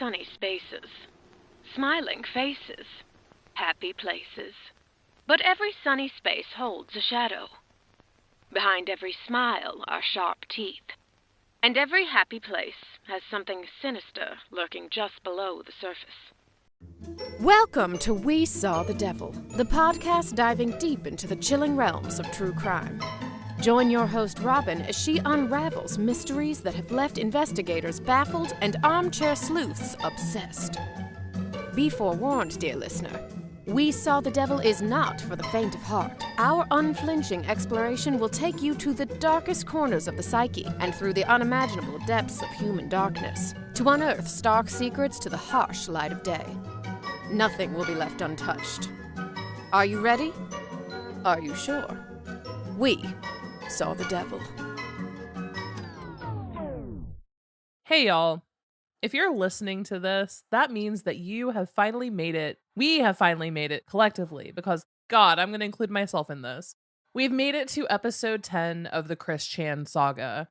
sunny spaces, smiling faces, happy places. But every sunny space holds a shadow. Behind every smile are sharp teeth, and every happy place has something sinister lurking just below the surface. Welcome to We Saw the Devil, the podcast diving deep into the chilling realms of true crime. Join your host Robin as she unravels mysteries that have left investigators baffled and armchair sleuths obsessed. Be forewarned, dear listener. We Saw the Devil is not for the faint of heart. Our unflinching exploration will take you to the darkest corners of the psyche and through the unimaginable depths of human darkness to unearth stark secrets to the harsh light of day. Nothing will be left untouched. Are you ready? Are you sure? We saw the devil. Hey y'all, if you're listening to this, that means that you have finally made it. We have finally made it collectively because, God, I'm going to include myself in this. We've made it to episode 10 of the Chris Chan saga.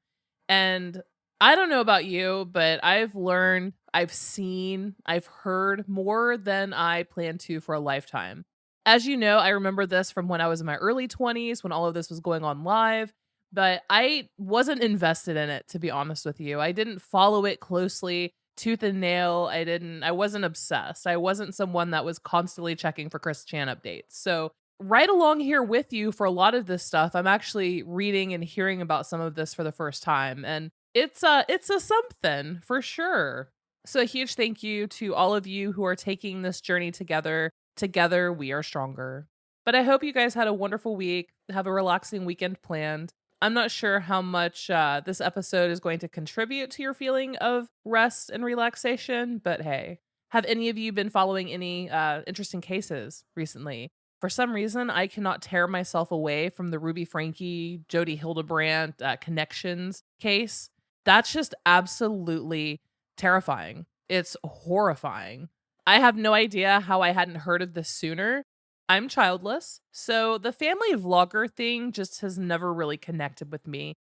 And I don't know about you, but I've learned, I've seen, I've heard more than I planned to for a lifetime. As you know, I remember this from when I was in my early 20s, when all of this was going on live, but I wasn't invested in it, to be honest with you. I didn't follow it closely, tooth and nail. I wasn't obsessed. I wasn't someone that was constantly checking for Chris Chan updates. So right along here with you for a lot of this stuff, I'm actually reading and hearing about some of this for the first time. And it's a something for sure. So a huge thank you to all of you who are taking this journey together. Together, we are stronger. But I hope you guys had a wonderful week, have a relaxing weekend planned. I'm not sure how much this episode is going to contribute to your feeling of rest and relaxation, but hey, have any of you been following any interesting cases recently? For some reason, I cannot tear myself away from the Ruby Franke, Jodi Hildebrandt connections case. That's just absolutely terrifying. It's horrifying. I have no idea how I hadn't heard of this sooner. I'm childless, so the family vlogger thing just has never really connected with me.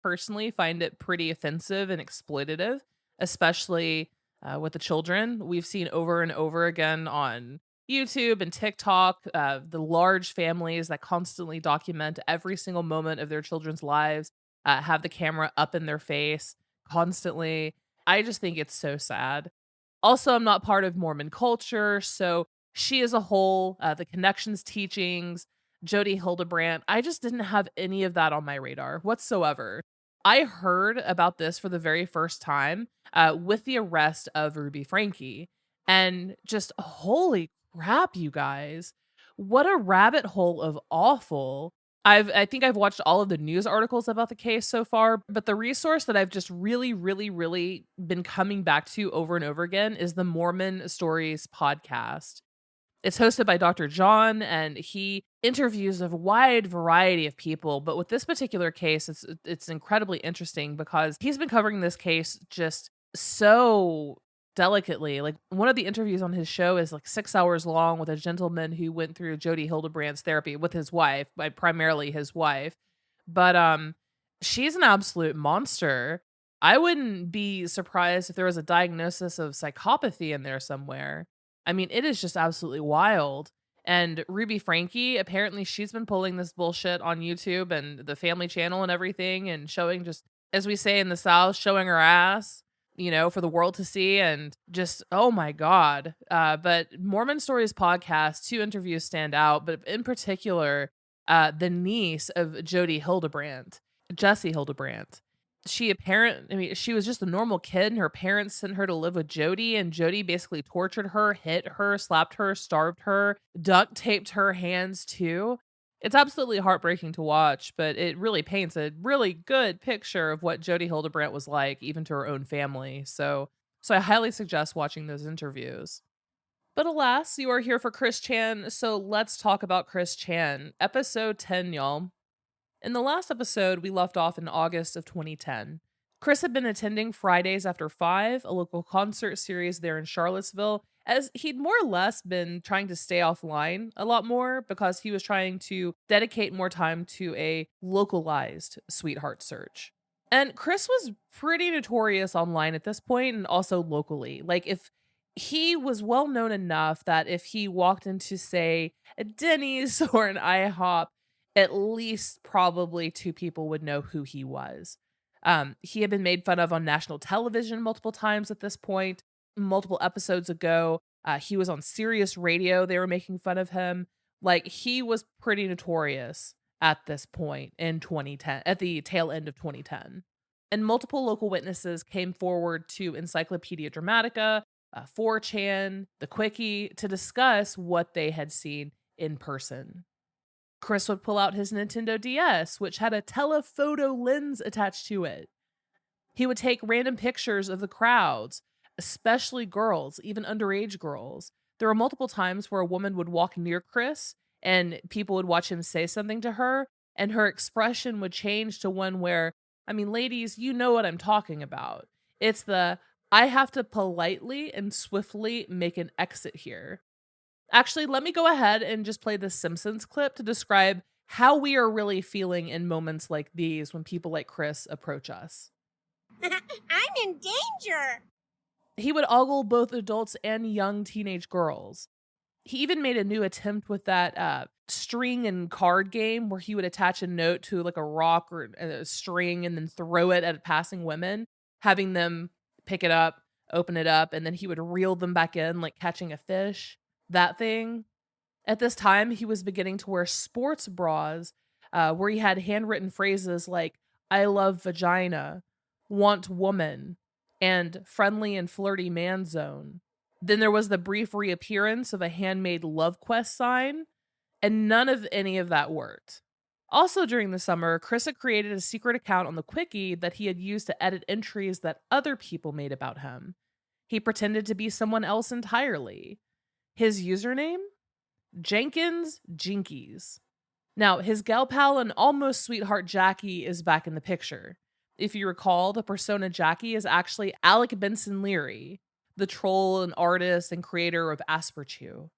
Personally, find it pretty offensive and exploitative, especially with the children. We've seen over and over again on YouTube and TikTok, the large families that constantly document every single moment of their children's lives, have the camera up in their face constantly. I just think it's so sad. Also, I'm not part of Mormon culture, so she as a whole, the connections teachings, Jodi Hildebrandt, I just didn't have any of that on my radar whatsoever. I heard about this for the very first time with the arrest of Ruby Franke. And just holy crap, you guys. What a rabbit hole of awful. I think I've watched all of the news articles about the case so far, but the resource that I've just really been coming back to over and over again is the Mormon Stories podcast. It's hosted by Dr. John, and he interviews a wide variety of people. But with this particular case, it's incredibly interesting because he's been covering this case just so delicately. Like, one of the interviews on his show is like 6 hours long with a gentleman who went through Jodi Hildebrandt's therapy with his wife, primarily his wife. But she's an absolute monster. I wouldn't be surprised if there was a diagnosis of psychopathy in there somewhere. I mean, it is just absolutely wild. And Ruby Franke, apparently she's been pulling this bullshit on YouTube and the family channel and everything and showing, just, as we say in the South, showing her ass, for the world to see. And just, oh my God. But Mormon Stories podcast, 2 interviews stand out, but in particular, the niece of Jodi Hildebrandt, Jessie Hildebrandt. She was just a normal kid, and her parents sent her to live with Jodi, and Jodi basically tortured her, hit her, slapped her, starved her, duct taped her hands too. It's absolutely heartbreaking to watch, but it really paints a really good picture of what Jodi Hildebrandt was like, even to her own family. So I highly suggest watching those interviews. But alas, you are here for Chris Chan, so let's talk about Chris Chan. Episode 10, y'all. In the last episode, we left off in August of 2010. Chris had been attending Fridays After 5, a local concert series there in Charlottesville, as he'd more or less been trying to stay offline a lot more because he was trying to dedicate more time to a localized sweetheart search. And Chris was pretty notorious online at this point and also locally. Like, if he was well known enough that if he walked into, say, a Denny's or an IHOP, at least probably two people would know who he was. He had been made fun of on national television multiple times at this point. Multiple episodes ago, he was on Sirius Radio. They were making fun of him. Like, he was pretty notorious at this point in 2010, at the tail end of 2010. And multiple local witnesses came forward to Encyclopedia Dramatica, 4chan, the Quickie, to discuss what they had seen in person. Chris would pull out his Nintendo DS, which had a telephoto lens attached to it. He would take random pictures of the crowds, especially girls, even underage girls. There were multiple times where a woman would walk near Chris and people would watch him say something to her, and her expression would change to one where, I mean, ladies, you know what I'm talking about. It's the, I have to politely and swiftly make an exit here. Actually, let me go ahead and just play this Simpsons clip to describe how we are really feeling in moments like these when people like Chris approach us. I'm in danger. He would ogle both adults and young teenage girls. He even made a new attempt with that string and card game where he would attach a note to like a rock or a string and then throw it at passing women, having them pick it up, open it up, and then he would reel them back in like catching a fish. That thing. At this time, he was beginning to wear sports bras where he had handwritten phrases like, I love vagina, want woman, and friendly and flirty man zone. Then there was the brief reappearance of a handmade Love Quest sign, and none of any of that worked. Also during the summer, Chris had created a secret account on the Quickie that he had used to edit entries that other people made about him. He pretended to be someone else entirely. His username? Jenkins Jinkies. Now, his gal pal and almost sweetheart Jackie is back in the picture. If you recall, the persona Jackie is actually Alec Benson Leary, the troll and artist and creator of Asperchew.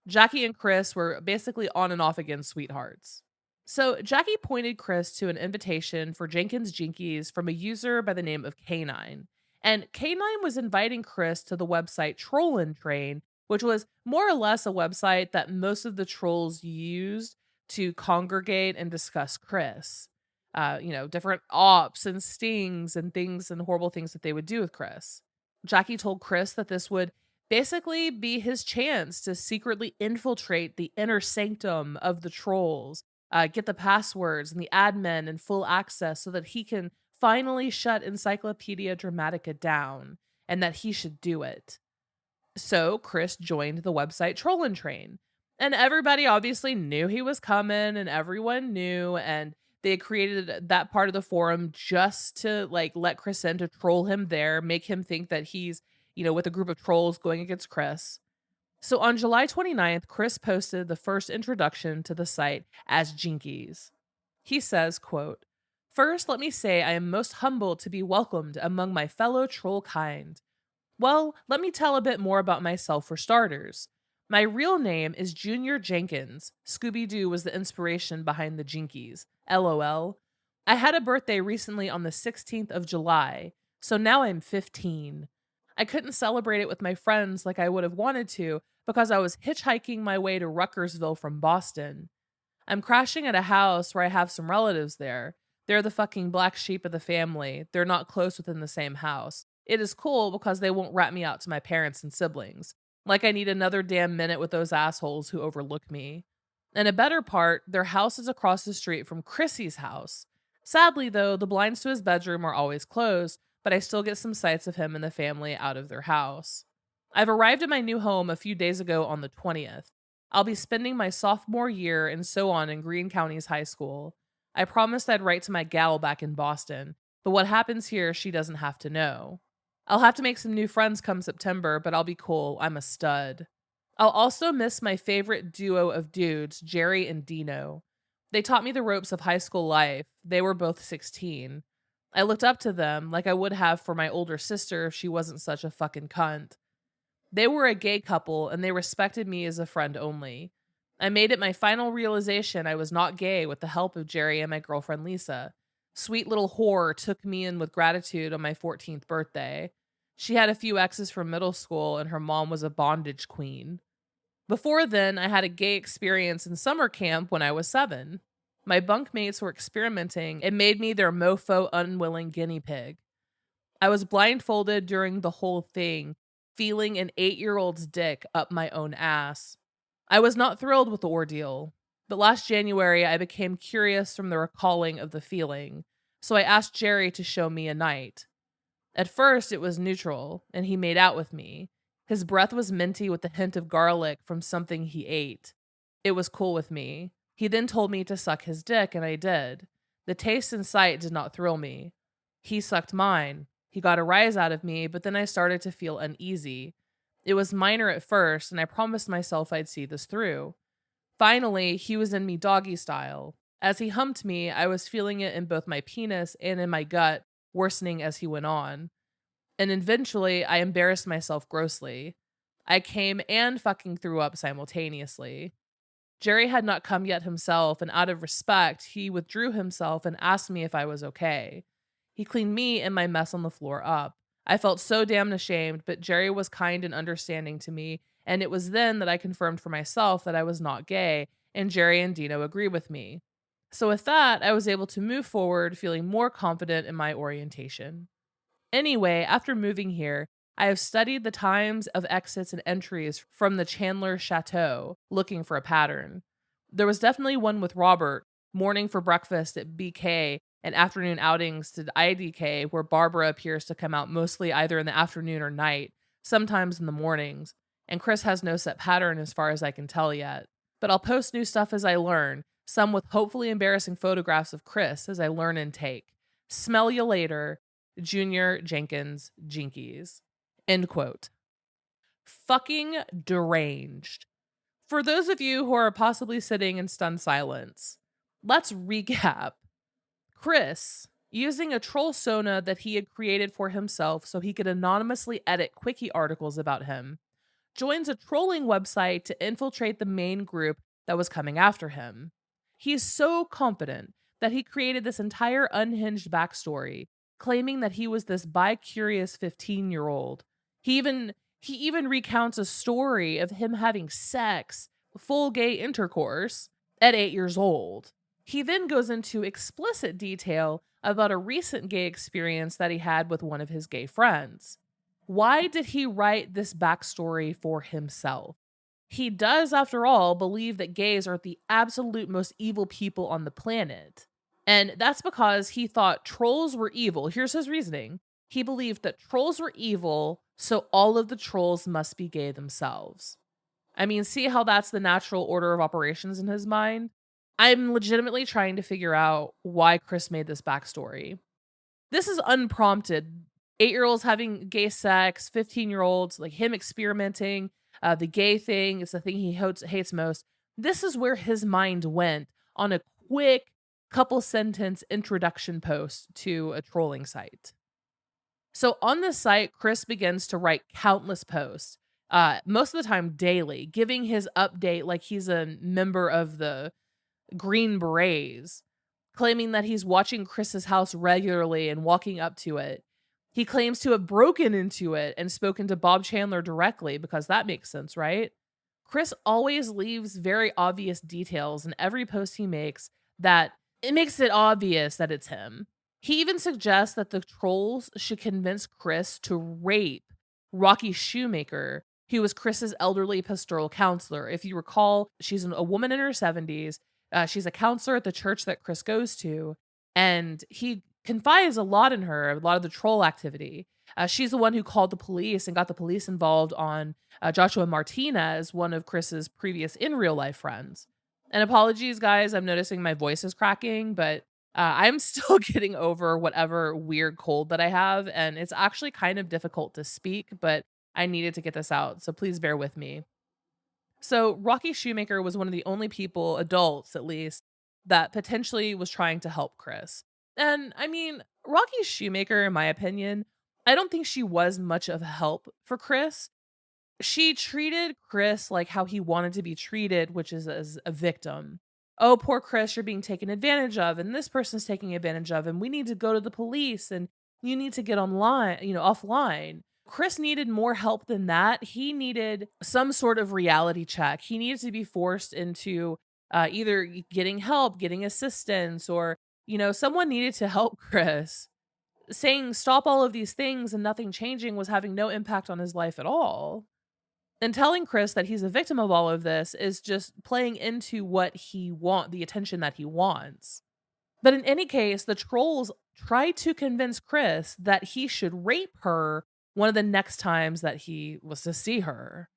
Jackie and Chris were basically on and off again sweethearts. So Jackie pointed Chris to an invitation for Jenkins Jinkies from a user by the name of K9. And K9 was inviting Chris to the website Trollin' Train, which was more or less a website that most of the trolls used to congregate and discuss Chris. Different ops and stings and things and horrible things that they would do with Chris. Jackie told Chris that this would basically be his chance to secretly infiltrate the inner sanctum of the trolls, get the passwords and the admin and full access so that he can finally shut Encyclopedia Dramatica down, and that he should do it. So Chris joined the website Trollin' Train, and everybody obviously knew he was coming, and everyone knew, and they created that part of the forum just to like let Chris in to troll him there, make him think that he's, with a group of trolls going against Chris. So on July 29th, Chris posted the first introduction to the site as Jinkies. He says, quote, "First, let me say I am most humbled to be welcomed among my fellow troll kind. Well, let me tell a bit more about myself for starters. My real name is Junior Jenkins. Scooby-Doo was the inspiration behind the Jinkies. LOL. I had a birthday recently on the 16th of July, so now I'm 15. I couldn't celebrate it with my friends like I would have wanted to because I was hitchhiking my way to Ruckersville from Boston. I'm crashing at a house where I have some relatives there. They're the fucking black sheep of the family. They're not close within the same house. It is cool because they won't rat me out to my parents and siblings. Like I need another damn minute with those assholes who overlook me. And a better part, their house is across the street from Chrissy's house. Sadly, though, the blinds to his bedroom are always closed, but I still get some sights of him and the family out of their house. I've arrived at my new home a few days ago on the 20th. I'll be spending my sophomore year and so on in Greene County's high school. I promised I'd write to my gal back in Boston, but what happens here she doesn't have to know. I'll have to make some new friends come September, but I'll be cool. I'm a stud. I'll also miss my favorite duo of dudes, Jerry and Dino. They taught me the ropes of high school life. They were both 16. I looked up to them like I would have for my older sister if she wasn't such a fucking cunt. They were a gay couple, and they respected me as a friend only. I made it my final realization I was not gay with the help of Jerry and my girlfriend Lisa. Sweet little whore took me in with gratitude on my 14th birthday. She had a few exes from middle school, and her mom was a bondage queen. Before then, I had a gay experience in summer camp when I was 7. My bunkmates were experimenting and made me their mofo unwilling guinea pig. I was blindfolded during the whole thing, feeling an 8-year-old's dick up my own ass. I was not thrilled with the ordeal, but last January I became curious from the recalling of the feeling, so I asked Jerry to show me a night. At first it was neutral, and he made out with me. His breath was minty with a hint of garlic from something he ate. It was cool with me. He then told me to suck his dick, and I did. The taste and sight did not thrill me. He sucked mine. He got a rise out of me, but then I started to feel uneasy. It was minor at first, and I promised myself I'd see this through. Finally, he was in me doggy style. As he humped me, I was feeling it in both my penis and in my gut, worsening as he went on. And eventually, I embarrassed myself grossly. I came and fucking threw up simultaneously. Jerry had not come yet himself, and out of respect, he withdrew himself and asked me if I was okay. He cleaned me and my mess on the floor up. I felt so damn ashamed, but Jerry was kind and understanding to me, and it was then that I confirmed for myself that I was not gay, and Jerry and Dino agree with me. So with that, I was able to move forward, feeling more confident in my orientation. Anyway, after moving here, I have studied the times of exits and entries from the Chandler Chateau, looking for a pattern. There was definitely one with Robert, morning for breakfast at BK and afternoon outings to IDK, where Barbara appears to come out mostly either in the afternoon or night, sometimes in the mornings, and Chris has no set pattern as far as I can tell yet. But I'll post new stuff as I learn, some with hopefully embarrassing photographs of Chris as I learn and take. Smell you later, Junior Jenkins Jinkies. End quote. Fucking deranged. For those of you who are possibly sitting in stunned silence, let's recap. Chris, using a troll sona that he had created for himself so he could anonymously edit quickie articles about him, joins a trolling website to infiltrate the main group that was coming after him. He is so confident that he created this entire unhinged backstory, claiming that he was this bi-curious 15-year-old. He even recounts a story of him having sex, full gay intercourse, at 8 years old. He then goes into explicit detail about a recent gay experience that he had with one of his gay friends. Why did he write this backstory for himself? He does, after all, believe that gays are the absolute most evil people on the planet. And that's because he thought trolls were evil. Here's his reasoning. He believed that trolls were evil, so all of the trolls must be gay themselves. I mean, see how that's the natural order of operations in his mind? I'm legitimately trying to figure out why Chris made this backstory. This is unprompted. 8-year-olds having gay sex, 15-year-olds, like him experimenting, the gay thing is the thing he hates most. This is where his mind went on a quick couple sentence introduction post to a trolling site. So on this site, Chris begins to write countless posts, most of the time daily, giving his update like he's a member of the Green Berets, claiming that he's watching Chris's house regularly and walking up to it. He claims to have broken into it and spoken to Bob Chandler directly, because that makes sense, right? Chris always leaves very obvious details in every post he makes that it makes it obvious that it's him. He even suggests that the trolls should convince Chris to rape Rocky Shoemaker, who was Chris's elderly pastoral counselor. If you recall, she's a woman in her 70s. She's a counselor at the church that Chris goes to, and he confides a lot in her, a lot of the troll activity. She's the one who called the police and got the police involved on Joshua Martinez, one of Chris's previous in real life friends. And apologies, guys, I'm noticing my voice is cracking, but I'm still getting over whatever weird cold that I have, and it's actually kind of difficult to speak, but I needed to get this out, so please bear with me. So Rocky Shoemaker was one of the only people, adults at least, that potentially was trying to help Chris. And I mean, Rocky Shoemaker, in my opinion, I don't think she was much of help for Chris. She treated Chris like how he wanted to be treated, which is as a victim. oh, poor Chris, you're being taken advantage of, and this person's taking advantage of, and we need to go to the police, and you need to get offline. Chris needed more help than that. He needed some sort of reality check. He needed to be forced into either getting help, getting assistance, or, someone needed to help Chris. Saying stop all of these things and nothing changing was having no impact on his life at all. And telling Chris that he's a victim of all of this is just playing into the attention that he wants. But in any case, the trolls tried to convince Chris that he should rape her one of the next times that he was to see her.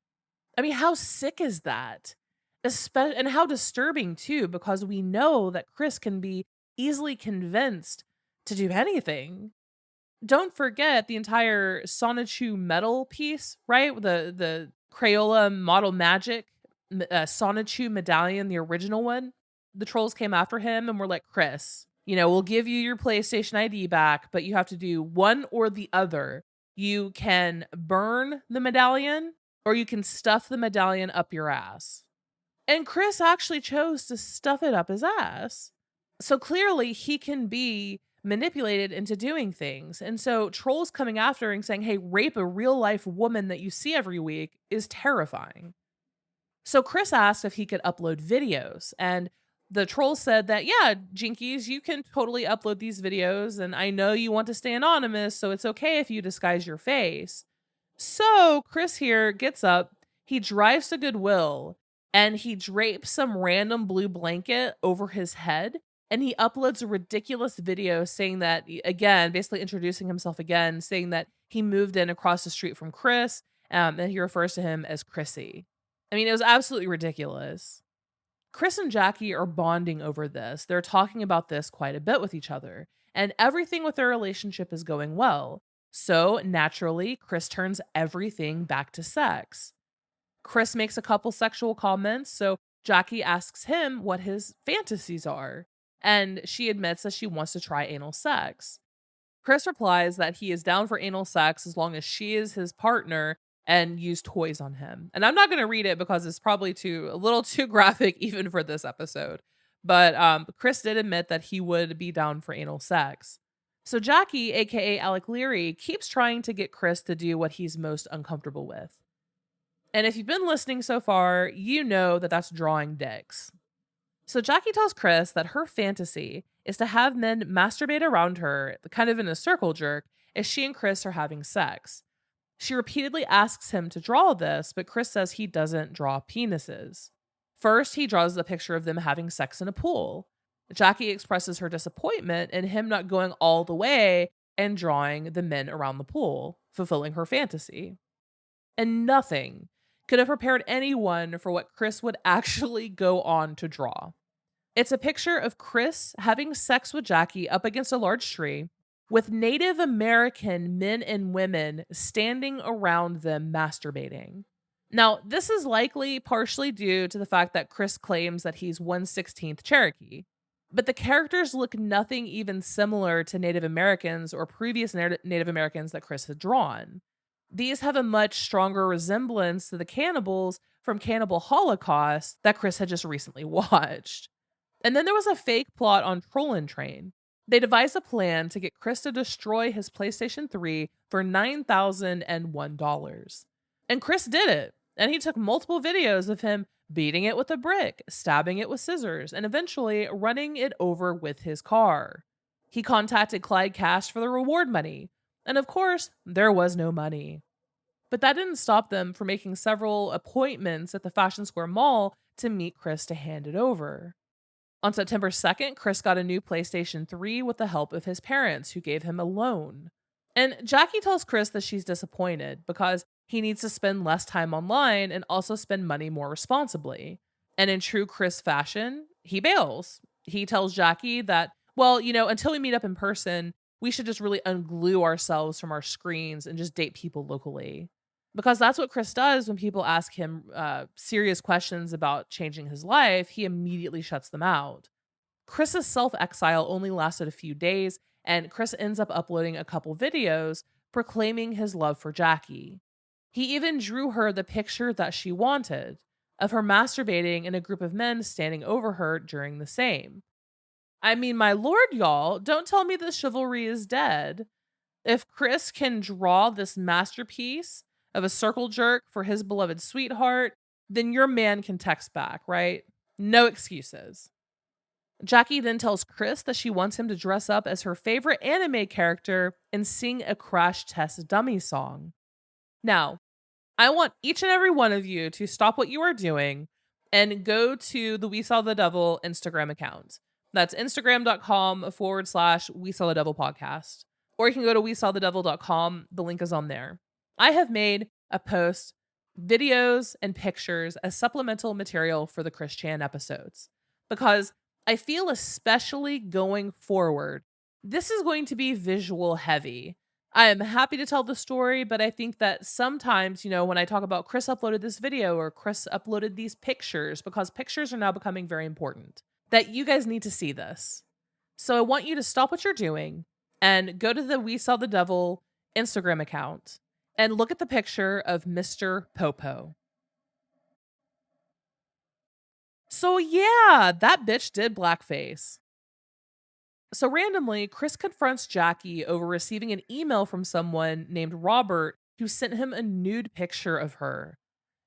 I mean, how sick is that? And how disturbing, too, because we know that Chris can be easily convinced to do anything. Don't forget the entire Sonichu metal piece, right? The Crayola Model Magic Sonichu medallion, the original one. The trolls came after him and were like, Chris, we'll give you your PlayStation ID back, but you have to do one or the other. You can burn the medallion or you can stuff the medallion up your ass. And Chris actually chose to stuff it up his ass. So clearly he can be manipulated into doing things. And so trolls coming after and saying, hey, rape a real life woman that you see every week is terrifying. So Chris asked if he could upload videos, and the troll said that, yeah, Jinkies, you can totally upload these videos, and I know you want to stay anonymous, so it's okay if you disguise your face. So Chris here gets up, he drives to Goodwill, and he drapes some random blue blanket over his head, and he uploads a ridiculous video saying that, again, basically introducing himself again, saying that he moved in across the street from Chris, and he refers to him as Chrissy. I mean, it was absolutely ridiculous. Chris and Jackie are bonding over this. They're talking about this quite a bit with each other, and everything with their relationship is going well. So naturally, Chris turns everything back to sex. Chris makes a couple sexual comments, so Jackie asks him what his fantasies are, and she admits that she wants to try anal sex. Chris replies that he is down for anal sex as long as she is his partner and use toys on him. And I'm not going to read it because it's probably a little too graphic even for this episode. But Chris did admit that he would be down for anal sex. So Jackie, aka Alec Leary, keeps trying to get Chris to do what he's most uncomfortable with. And if you've been listening so far, you know that that's drawing dicks. So Jackie tells Chris that her fantasy is to have men masturbate around her, kind of in a circle jerk, as she and Chris are having sex. She repeatedly asks him to draw this, but Chris says he doesn't draw penises. First, he draws a picture of them having sex in a pool. Jackie expresses her disappointment in him not going all the way and drawing the men around the pool, fulfilling her fantasy. And nothing could have prepared anyone for what Chris would actually go on to draw. It's a picture of Chris having sex with Jackie up against a large tree, with Native American men and women standing around them masturbating. Now, this is likely partially due to the fact that Chris claims that he's 1/16th Cherokee, but the characters look nothing even similar to Native Americans or previous Native Americans that Chris had drawn. These have a much stronger resemblance to the cannibals from Cannibal Holocaust that Chris had just recently watched. And then there was a fake plot on Trollin' Train. They devised a plan to get Chris to destroy his PlayStation 3 for $9,001. And Chris did it. And he took multiple videos of him beating it with a brick, stabbing it with scissors, and eventually running it over with his car. He contacted Clyde Cash for the reward money. And of course, there was no money. But that didn't stop them from making several appointments at the Fashion Square Mall to meet Chris to hand it over. On September 2nd, Chris got a new PlayStation 3 with the help of his parents, who gave him a loan. And Jackie tells Chris that she's disappointed because he needs to spend less time online and also spend money more responsibly. And in true Chris fashion, he bails. He tells Jackie that, well, until we meet up in person, we should just really unglue ourselves from our screens and just date people locally. Because that's what Chris does when people ask him serious questions about changing his life. He immediately shuts them out. Chris's self-exile only lasted a few days, and Chris ends up uploading a couple videos proclaiming his love for Jackie. He even drew her the picture that she wanted, of her masturbating and a group of men standing over her during the same. I mean, my lord, y'all, don't tell me that chivalry is dead. If Chris can draw this masterpiece of a circle jerk for his beloved sweetheart, then your man can text back, right? No excuses. Jackie then tells Chris that she wants him to dress up as her favorite anime character and sing a Crash Test Dummy song. Now, I want each and every one of you to stop what you are doing and go to the We Saw the Devil Instagram account. That's Instagram.com/We Saw the Devil podcast. Or you can go to WeSawTheDevil.com. The link is on there. I have made a post, videos, and pictures as supplemental material for the Chris Chan episodes because I feel, especially going forward, this is going to be visual heavy. I am happy to tell the story, but I think that sometimes, when I talk about Chris uploaded this video or Chris uploaded these pictures, because pictures are now becoming very important, that you guys need to see this. So I want you to stop what you're doing and go to the We Saw the Devil Instagram account and look at the picture of Mr. Popo. So yeah, that bitch did blackface. So randomly, Chris confronts Jackie over receiving an email from someone named Robert who sent him a nude picture of her.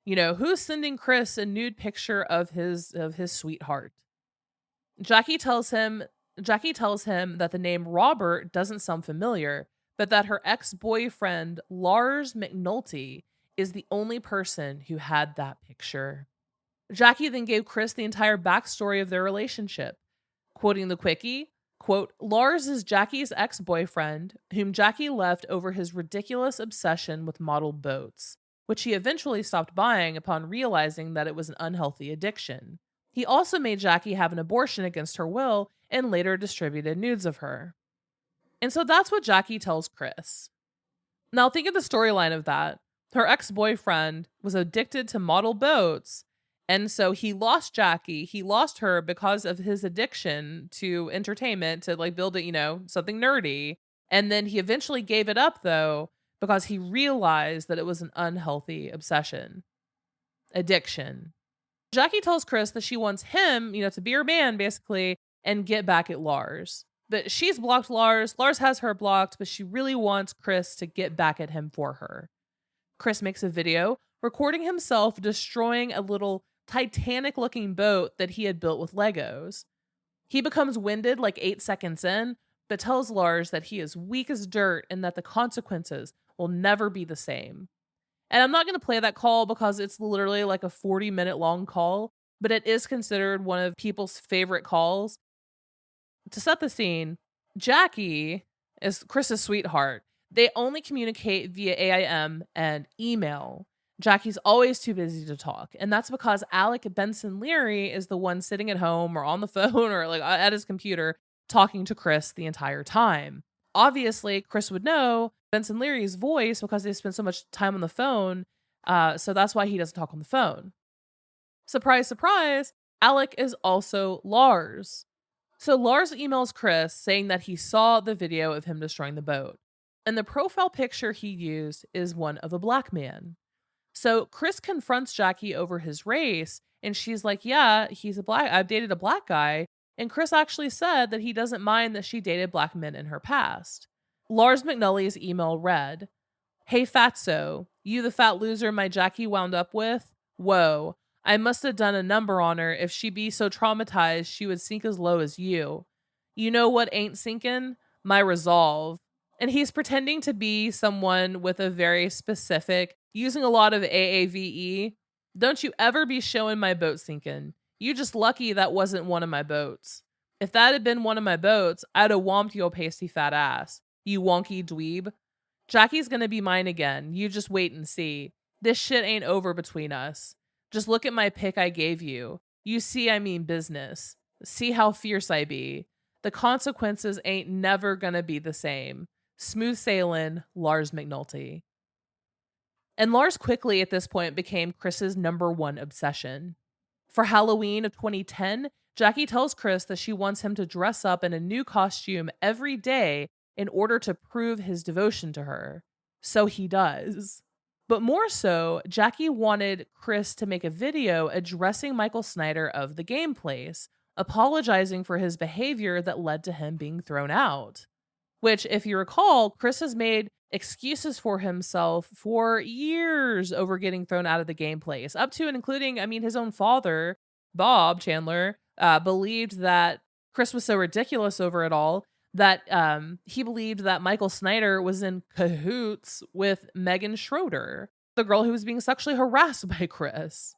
Who's sending Chris a nude picture of his sweetheart? Jackie tells him that the name Robert doesn't sound familiar, but that her ex-boyfriend Lars McNulty is the only person who had that picture. Jackie then gave Chris the entire backstory of their relationship. Quoting the quickie, quote, Lars is Jackie's ex-boyfriend, whom Jackie left over his ridiculous obsession with model boats, which he eventually stopped buying upon realizing that it was an unhealthy addiction. He also made Jackie have an abortion against her will and later distributed nudes of her. And so that's what Jackie tells Chris. Now think of the storyline of that. Her ex-boyfriend was addicted to model boats, and so he lost Jackie. He lost her because of his addiction to entertainment, to build it, something nerdy. And then he eventually gave it up though, because he realized that it was an unhealthy addiction. Jackie tells Chris that she wants him, to be her man basically and get back at Lars. But she's blocked Lars. Lars has her blocked, but she really wants Chris to get back at him for her. Chris makes a video recording himself destroying a little Titanic-looking boat that he had built with Legos. He becomes winded 8 seconds in, but tells Lars that he is weak as dirt and that the consequences will never be the same. And I'm not going to play that call because it's literally a 40-minute long call, but it is considered one of people's favorite calls. To set the scene, Jackie is Chris's sweetheart. They only communicate via AIM and email. Jackie's always too busy to talk. And that's because Alec Benson Leary is the one sitting at home or on the phone or at his computer talking to Chris the entire time. Obviously, Chris would know Benson Leary's voice because they spend so much time on the phone. So that's why he doesn't talk on the phone. Surprise, surprise, Alec is also Lars. So Lars emails Chris saying that he saw the video of him destroying the boat. And the profile picture he used is one of a black man. So Chris confronts Jackie over his race, and she's like, yeah, I've dated a black guy. And Chris actually said that he doesn't mind that she dated black men in her past. Lars McNulty's email read, hey fatso, you the fat loser my Jackie wound up with? Whoa, I must have done a number on her. If she be so traumatized, she would sink as low as you. You know what ain't sinking? My resolve. And he's pretending to be someone with a very specific, using a lot of AAVE. Don't you ever be showing my boat sinking. You just lucky that wasn't one of my boats. If that had been one of my boats, I'd have whomped your pasty fat ass. You wonky dweeb. Jackie's gonna be mine again. You just wait and see. This shit ain't over between us. Just look at my pic I gave you. You see I mean business. See how fierce I be. The consequences ain't never gonna be the same. Smooth sailing, Lars McNulty. And Lars quickly at this point became Chris's number one obsession. For Halloween of 2010, Jackie tells Chris that she wants him to dress up in a new costume every day in order to prove his devotion to her. So he does. But more so, Jackie wanted Chris to make a video addressing Michael Snyder of the game place, apologizing for his behavior that led to him being thrown out. Which, if you recall, Chris has made excuses for himself for years over getting thrown out of the game place, up to and including, his own father, Bob Chandler, believed that Chris was so ridiculous over it all that he believed that Michael Snyder was in cahoots with Megan Schroeder, the girl who was being sexually harassed by Chris.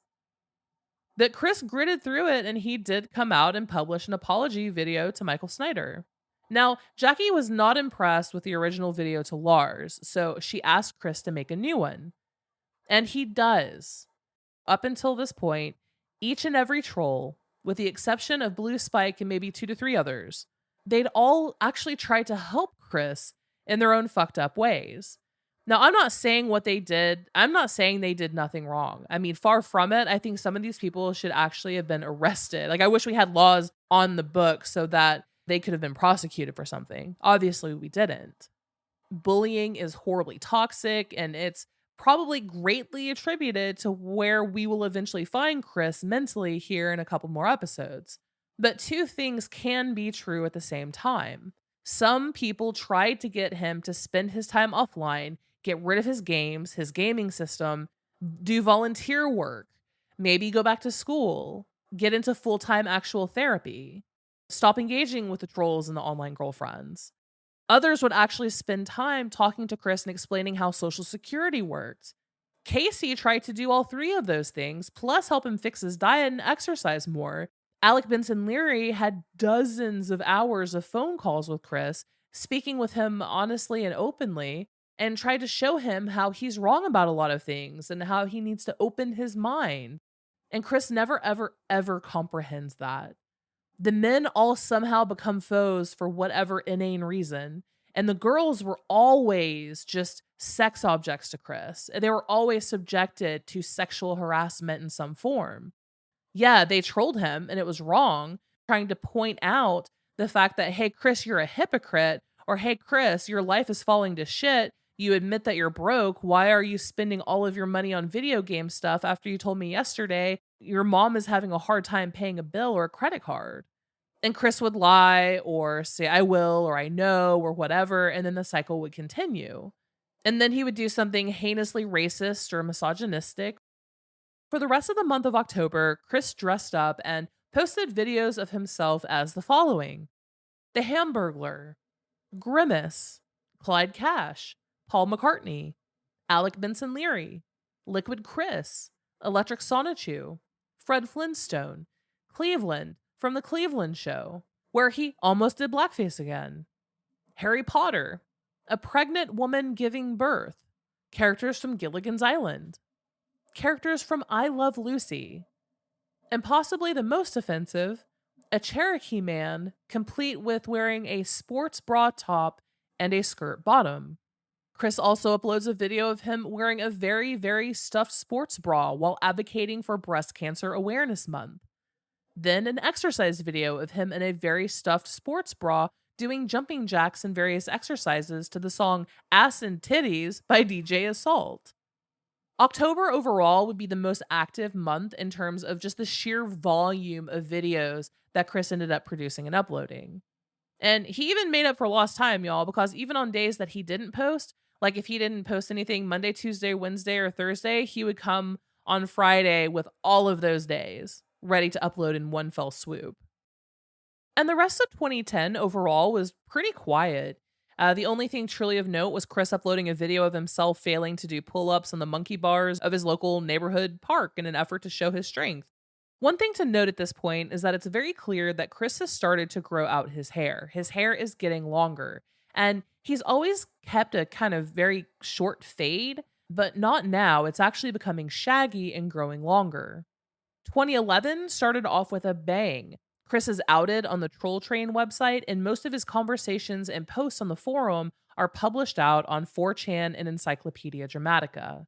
That Chris gritted through it, and he did come out and publish an apology video to Michael Snyder. Now, Jackie was not impressed with the original video to Lars, so she asked Chris to make a new one. And he does. Up until this point, each and every troll, with the exception of Blue Spike and maybe 2 to 3 others, they'd all actually try to help Chris in their own fucked up ways. Now, I'm not saying what they did. I'm not saying they did nothing wrong. Far from it. I think some of these people should actually have been arrested. I wish we had laws on the books so that they could have been prosecuted for something. Obviously, we didn't. Bullying is horribly toxic, and it's probably greatly attributed to where we will eventually find Chris mentally here in a couple more episodes. But 2 things can be true at the same time. Some people tried to get him to spend his time offline, get rid of his games, his gaming system, do volunteer work, maybe go back to school, get into full-time actual therapy, stop engaging with the trolls and the online girlfriends. Others would actually spend time talking to Chris and explaining how Social Security worked. Casey tried to do all 3 of those things, plus help him fix his diet and exercise more. Alec Benson Leary had dozens of hours of phone calls with Chris, speaking with him honestly and openly, and tried to show him how he's wrong about a lot of things and how he needs to open his mind. And Chris never, ever, ever comprehends that. The men all somehow become foes for whatever inane reason, and the girls were always just sex objects to Chris. They were always subjected to sexual harassment in some form. Yeah, they trolled him, and it was wrong, trying to point out the fact that, hey, Chris, you're a hypocrite, or hey, Chris, your life is falling to shit. You admit that you're broke. Why are you spending all of your money on video game stuff after you told me yesterday your mom is having a hard time paying a bill or a credit card? And Chris would lie or say, I will, or I know, or whatever, and then the cycle would continue. And then he would do something heinously racist or misogynistic. For the rest of the month of October, Chris dressed up and posted videos of himself as the following: The Hamburglar, Grimace, Clyde Cash, Paul McCartney, Alec Benson Leary, Liquid Chris, Electric Sonichu, Fred Flintstone, Cleveland from The Cleveland Show, where he almost did blackface again, Harry Potter, a pregnant woman giving birth, characters from Gilligan's Island, characters from I Love Lucy, and possibly the most offensive, a Cherokee man complete with wearing a sports bra top and a skirt bottom. Chris also uploads a video of him wearing a very, very stuffed sports bra while advocating for Breast Cancer Awareness Month. Then an exercise video of him in a very stuffed sports bra doing jumping jacks and various exercises to the song Ass and Titties by DJ Assault. October overall would be the most active month in terms of just the sheer volume of videos that Chris ended up producing and uploading. And he even made up for lost time, y'all, because even on days that he didn't post, like if he didn't post anything Monday, Tuesday, Wednesday, or Thursday, he would come on Friday with all of those days ready to upload in one fell swoop. And the rest of 2010 overall was pretty quiet. The only thing truly of note was Chris uploading a video of himself failing to do pull-ups on the monkey bars of his local neighborhood park in an effort to show his strength. One thing to note at this point is that it's very clear that Chris has started to grow out his hair. His hair is getting longer, and he's always kept a kind of very short fade, but not now. It's actually becoming shaggy and growing longer. 2011 started off with a bang. Chris is outed on the Troll Train website, and most of his conversations and posts on the forum are published out on 4chan and Encyclopedia Dramatica.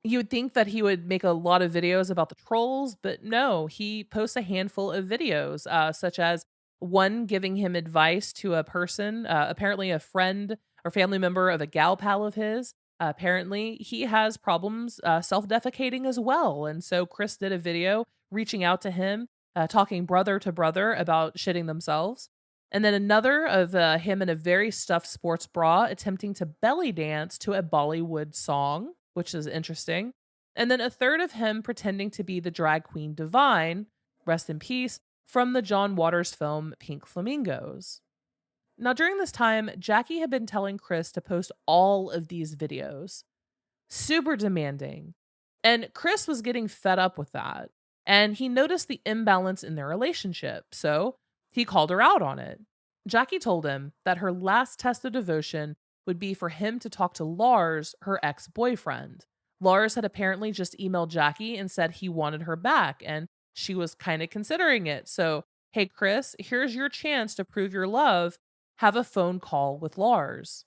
You would think that he would make a lot of videos about the trolls, but no, he posts a handful of videos, such as one giving him advice to a person, apparently a friend or family member of a gal pal of his, Apparently, he has problems self-defecating as well. And so Chris did a video reaching out to him, talking brother to brother about shitting themselves. And then another of him in a very stuffed sports bra attempting to belly dance to a Bollywood song, which is interesting. And then a third of him pretending to be the drag queen Divine, rest in peace, from the John Waters film Pink Flamingos. Now, during this time, Jackie had been telling Chris to post all of these videos. Super demanding. And Chris was getting fed up with that. And he noticed the imbalance in their relationship, so he called her out on it. Jackie told him that her last test of devotion would be for him to talk to Lars, her ex-boyfriend. Lars had apparently just emailed Jackie and said he wanted her back, and she was kind of considering it. So, hey, Chris, here's your chance to prove your love. Have a phone call with Lars.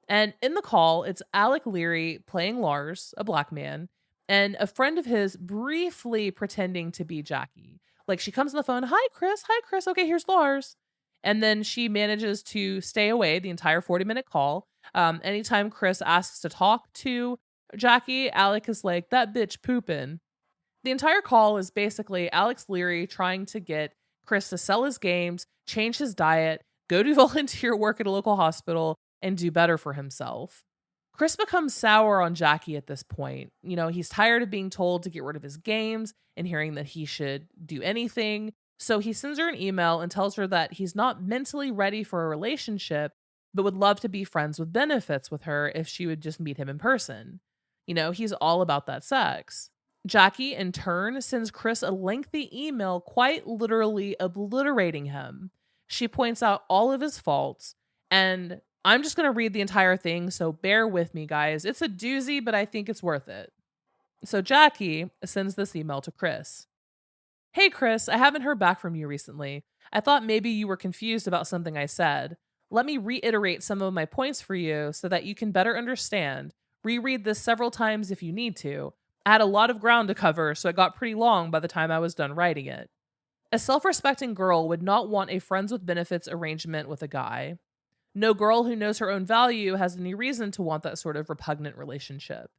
And in the call, it's Alec Leary playing Lars, a black man, and a friend of his briefly pretending to be Jackie. Like, she comes on the phone, hi, Chris, okay, here's Lars. And then she manages to stay away the entire 40-minute call. Anytime Chris asks to talk to Jackie, Alec is like, that bitch poopin'. The entire call is basically Alex Leary trying to get Chris to sell his games, change his diet, go do volunteer work at a local hospital, and do better for himself. Chris becomes sour on Jackie at this point. You know, he's tired of being told to get rid of his games and hearing that he should do anything. So he sends her an email and tells her that he's not mentally ready for a relationship, but would love to be friends with benefits with her if she would just meet him in person. You know, he's all about that sex. Jackie, in turn, sends Chris a lengthy email, quite literally obliterating him. She points out all of his faults, and I'm just going to read the entire thing, so bear with me, guys. It's a doozy, but I think it's worth it. So Jackie sends this email to Chris. Hey, Chris, I haven't heard back from you recently. I thought maybe you were confused about something I said. Let me reiterate some of my points for you so that you can better understand. Reread this several times if you need to. I had a lot of ground to cover, so it got pretty long by the time I was done writing it. A self-respecting girl would not want a friends with benefits arrangement with a guy. No girl who knows her own value has any reason to want that sort of repugnant relationship.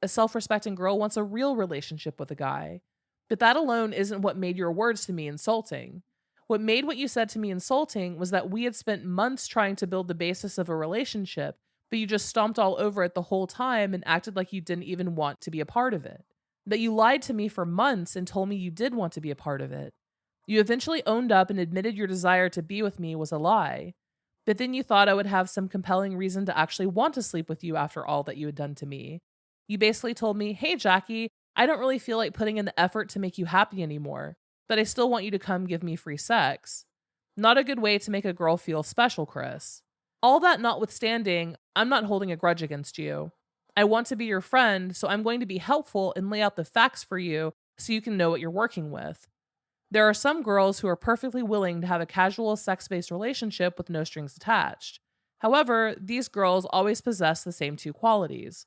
A self-respecting girl wants a real relationship with a guy. But that alone isn't what made your words to me insulting. What made what you said to me insulting was that we had spent months trying to build the basis of a relationship, but you just stomped all over it the whole time and acted like you didn't even want to be a part of it. That you lied to me for months and told me you did want to be a part of it. You eventually owned up and admitted your desire to be with me was a lie. But then you thought I would have some compelling reason to actually want to sleep with you after all that you had done to me. You basically told me, hey, Jackie, I don't really feel like putting in the effort to make you happy anymore, but I still want you to come give me free sex. Not a good way to make a girl feel special, Chris. All that notwithstanding, I'm not holding a grudge against you. I want to be your friend, so I'm going to be helpful and lay out the facts for you so you can know what you're working with. There are some girls who are perfectly willing to have a casual sex-based relationship with no strings attached. However, these girls always possess the same two qualities.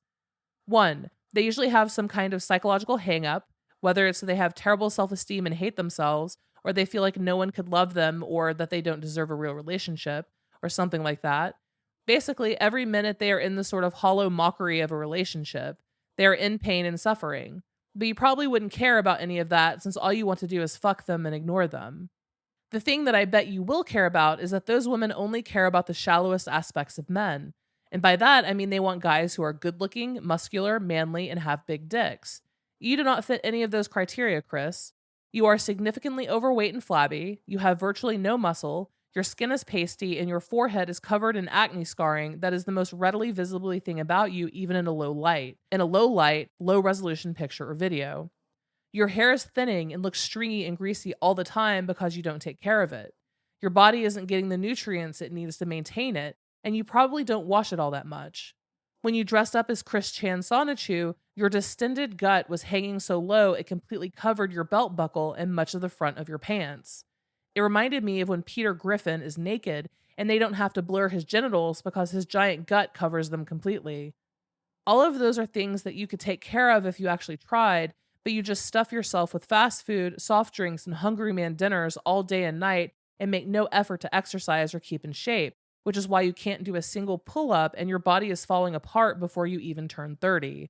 1, they usually have some kind of psychological hang-up, whether it's that they have terrible self-esteem and hate themselves, or they feel like no one could love them, or that they don't deserve a real relationship, or something like that. Basically, every minute they are in the sort of hollow mockery of a relationship. They are in pain and suffering. But you probably wouldn't care about any of that since all you want to do is fuck them and ignore them. The thing that I bet you will care about is that those women only care about the shallowest aspects of men. And by that, I mean they want guys who are good-looking, muscular, manly, and have big dicks. You do not fit any of those criteria, Chris. You are significantly overweight and flabby, you have virtually no muscle, your skin is pasty, and your forehead is covered in acne scarring that is the most readily visible thing about you even in a low light, low-resolution picture or video. Your hair is thinning and looks stringy and greasy all the time because you don't take care of it. Your body isn't getting the nutrients it needs to maintain it, and you probably don't wash it all that much. When you dressed up as Chris Chan Sonichu, your distended gut was hanging so low it completely covered your belt buckle and much of the front of your pants. It reminded me of when Peter Griffin is naked and they don't have to blur his genitals because his giant gut covers them completely. All of those are things that you could take care of if you actually tried, but you just stuff yourself with fast food, soft drinks, and hungry man dinners all day and night and make no effort to exercise or keep in shape, which is why you can't do a single pull-up and your body is falling apart before you even turn 30.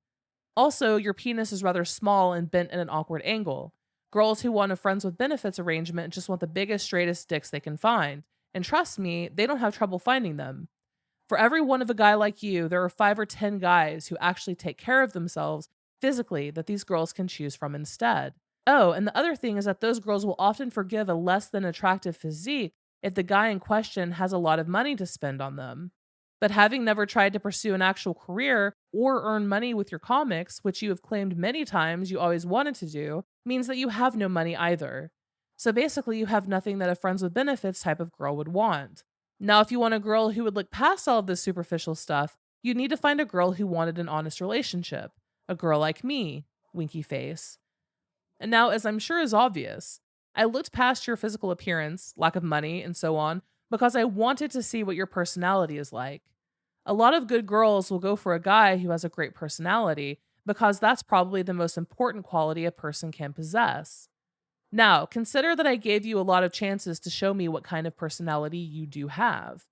Also, your penis is rather small and bent at an awkward angle. Girls who want a friends with benefits arrangement just want the biggest, straightest dicks they can find. And trust me, they don't have trouble finding them. For every one of a guy like you, there are 5 or 10 guys who actually take care of themselves physically that these girls can choose from instead. Oh, and the other thing is that those girls will often forgive a less than attractive physique if the guy in question has a lot of money to spend on them. But having never tried to pursue an actual career or earn money with your comics, which you have claimed many times you always wanted to do, means that you have no money either. So basically, you have nothing that a friends with benefits type of girl would want. Now, if you want a girl who would look past all of this superficial stuff, you need to find a girl who wanted an honest relationship. A girl like me, winky face. And now, as I'm sure is obvious, I looked past your physical appearance, lack of money, and so on, because I wanted to see what your personality is like. A lot of good girls will go for a guy who has a great personality, because that's probably the most important quality a person can possess. Now, consider that I gave you a lot of chances to show me what kind of personality you do have.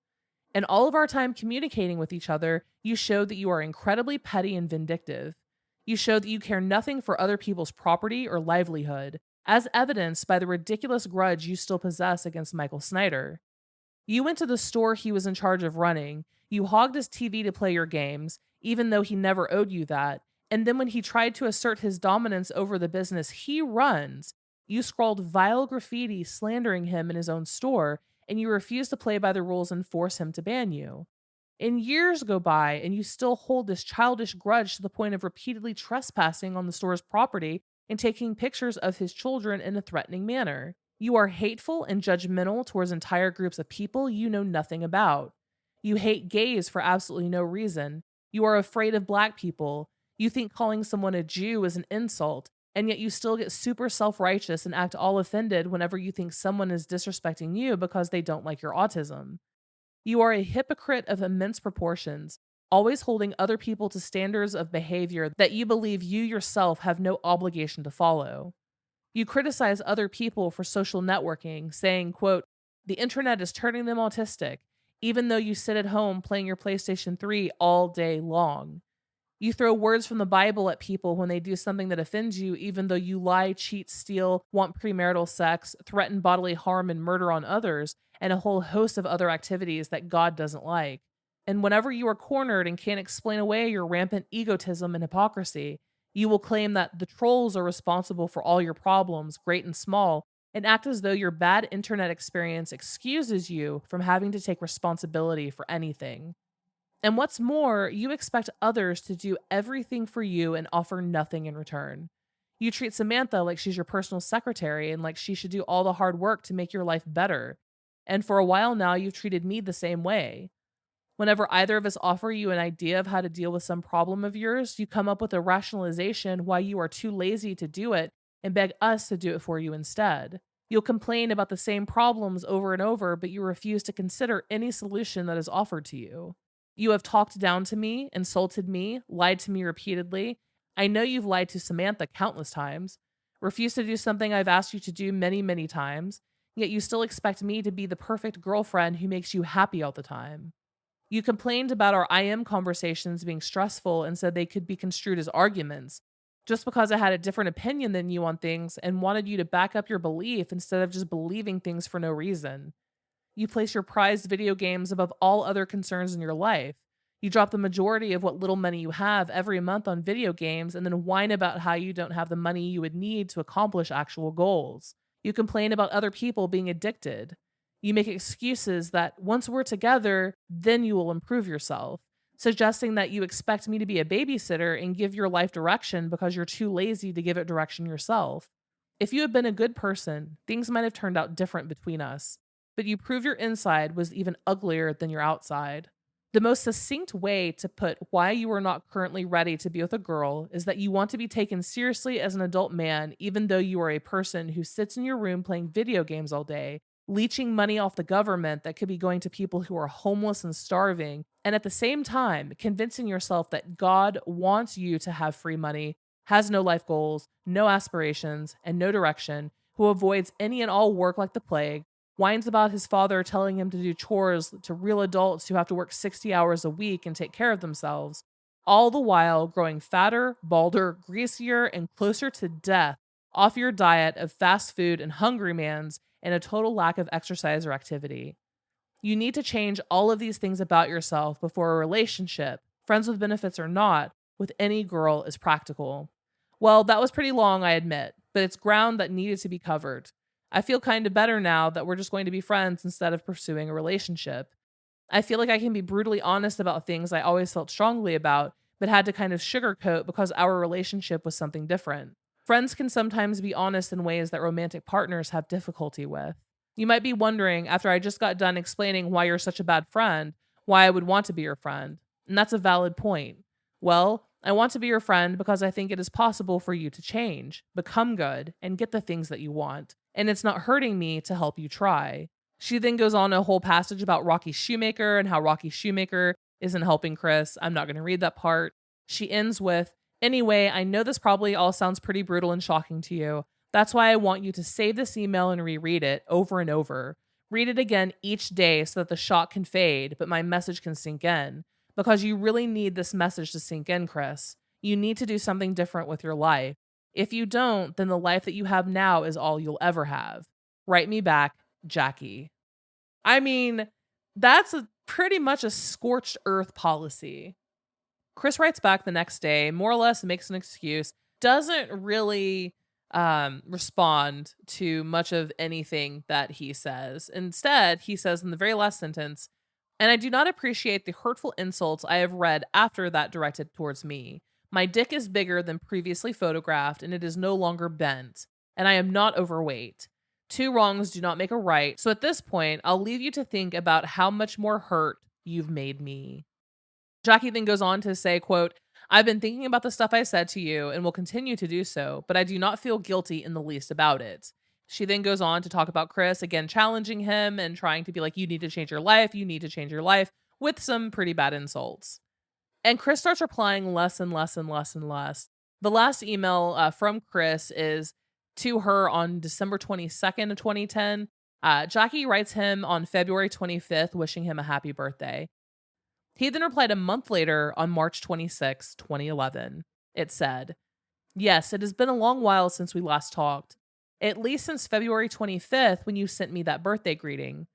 In all of our time communicating with each other, you showed that you are incredibly petty and vindictive. You showed that you care nothing for other people's property or livelihood, as evidenced by the ridiculous grudge you still possess against Michael Snyder. You went to the store he was in charge of running, you hogged his TV to play your games, even though he never owed you that, and then when he tried to assert his dominance over the business he runs, you scrawled vile graffiti slandering him in his own store, and you refused to play by the rules and force him to ban you. And years go by, and you still hold this childish grudge to the point of repeatedly trespassing on the store's property and taking pictures of his children in a threatening manner. You are hateful and judgmental towards entire groups of people you know nothing about. You hate gays for absolutely no reason. You are afraid of black people. You think calling someone a Jew is an insult, and yet you still get super self-righteous and act all offended whenever you think someone is disrespecting you because they don't like your autism. You are a hypocrite of immense proportions, always holding other people to standards of behavior that you believe you yourself have no obligation to follow. You criticize other people for social networking, saying, quote, "The internet is turning them autistic," even though you sit at home playing your PlayStation 3 all day long. You throw words from the Bible at people when they do something that offends you, even though you lie, cheat, steal, want premarital sex, threaten bodily harm and murder on others, and a whole host of other activities that God doesn't like. And whenever you are cornered and can't explain away your rampant egotism and hypocrisy, you will claim that the trolls are responsible for all your problems, great and small, and act as though your bad internet experience excuses you from having to take responsibility for anything. And what's more, you expect others to do everything for you and offer nothing in return. You treat Samantha like she's your personal secretary and like she should do all the hard work to make your life better. And for a while now, you've treated me the same way. Whenever either of us offer you an idea of how to deal with some problem of yours, you come up with a rationalization why you are too lazy to do it and beg us to do it for you instead. You'll complain about the same problems over and over, but you refuse to consider any solution that is offered to you. You have talked down to me, insulted me, lied to me repeatedly. I know you've lied to Samantha countless times, refused to do something I've asked you to do many, many times, yet you still expect me to be the perfect girlfriend who makes you happy all the time. You complained about our IM conversations being stressful and said they could be construed as arguments, just because I had a different opinion than you on things and wanted you to back up your belief instead of just believing things for no reason. You place your prized video games above all other concerns in your life. You drop the majority of what little money you have every month on video games and then whine about how you don't have the money you would need to accomplish actual goals. You complain about other people being addicted. You make excuses that once we're together, then you will improve yourself, suggesting that you expect me to be a babysitter and give your life direction because you're too lazy to give it direction yourself. If you had been a good person, things might have turned out different between us. But you prove your inside was even uglier than your outside. The most succinct way to put why you are not currently ready to be with a girl is that you want to be taken seriously as an adult man, even though you are a person who sits in your room playing video games all day, leeching money off the government that could be going to people who are homeless and starving, and at the same time convincing yourself that God wants you to have free money, has no life goals, no aspirations, and no direction, who avoids any and all work like the plague, whines about his father telling him to do chores to real adults who have to work 60 hours a week and take care of themselves, all the while growing fatter, balder, greasier, and closer to death off your diet of fast food and hungry mans and a total lack of exercise or activity. You need to change all of these things about yourself before a relationship, friends with benefits or not, with any girl is practical. Well, that was pretty long, I admit, but it's ground that needed to be covered. I feel kind of better now that we're just going to be friends instead of pursuing a relationship. I feel like I can be brutally honest about things I always felt strongly about, but had to kind of sugarcoat because our relationship was something different. Friends can sometimes be honest in ways that romantic partners have difficulty with. You might be wondering, after I just got done explaining why you're such a bad friend, why I would want to be your friend. And that's a valid point. Well, I want to be your friend because I think it is possible for you to change, become good, and get the things that you want. And it's not hurting me to help you try. She then goes on a whole passage about Rocky Shoemaker and how Rocky Shoemaker isn't helping Chris. I'm not going to read that part. She ends with, anyway, I know this probably all sounds pretty brutal and shocking to you. That's why I want you to save this email and reread it over and over. Read it again each day so that the shock can fade, but my message can sink in. Because you really need this message to sink in, Chris. You need to do something different with your life. If you don't, then the life that you have now is all you'll ever have. Write me back, Jackie. I mean, that's pretty much a scorched earth policy. Chris writes back the next day, more or less makes an excuse, doesn't really respond to much of anything that he says. Instead, he says in the very last sentence, and I do not appreciate the hurtful insults I have read after that directed towards me. My dick is bigger than previously photographed, and it is no longer bent, and I am not overweight. Two wrongs do not make a right, so at this point, I'll leave you to think about how much more hurt you've made me. Jackie then goes on to say, quote, I've been thinking about the stuff I said to you and will continue to do so, but I do not feel guilty in the least about it. She then goes on to talk about Chris, again, challenging him and trying to be like, you need to change your life, with some pretty bad insults. And Chris starts replying less and less and less and less. The last email from Chris is to her on December 22nd of 2010. Jackie writes him on February 25th, wishing him a happy birthday. He then replied a month later on March 26, 2011. It said, yes, it has been a long while since we last talked. At least since February 25th when you sent me that birthday greeting.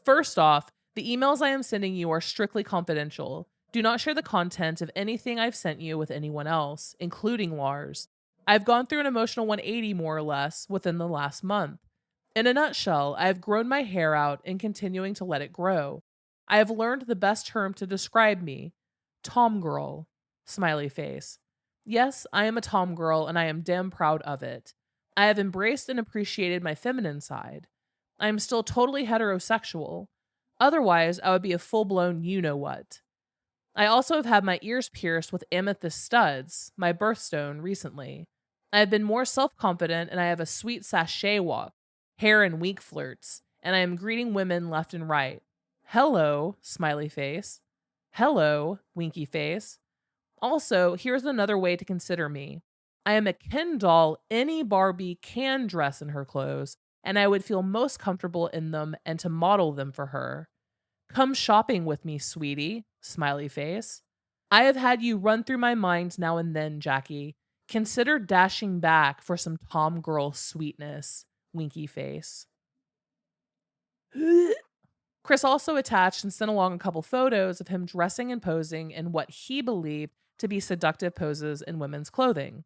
First off, the emails I am sending you are strictly confidential. Do not share the content of anything I've sent you with anyone else, including Lars. I've gone through an emotional 180 more or less within the last month. In a nutshell, I have grown my hair out and continuing to let it grow. I have learned the best term to describe me. Tomgirl. Smiley face. Yes, I am a tomgirl and I am damn proud of it. I have embraced and appreciated my feminine side. I am still totally heterosexual. Otherwise, I would be a full-blown you-know-what. I also have had my ears pierced with amethyst studs, my birthstone, recently. I have been more self-confident and I have a sweet sachet walk, hair and wink flirts, and I am greeting women left and right. Hello, smiley face. Hello, winky face. Also, here's another way to consider me. I am a Ken doll any Barbie can dress in her clothes, and I would feel most comfortable in them and to model them for her. Come shopping with me, sweetie, smiley face. I have had you run through my mind now and then, Jackie. Consider dashing back for some tomgirl sweetness, winky face. Chris also attached and sent along a couple photos of him dressing and posing in what he believed to be seductive poses in women's clothing.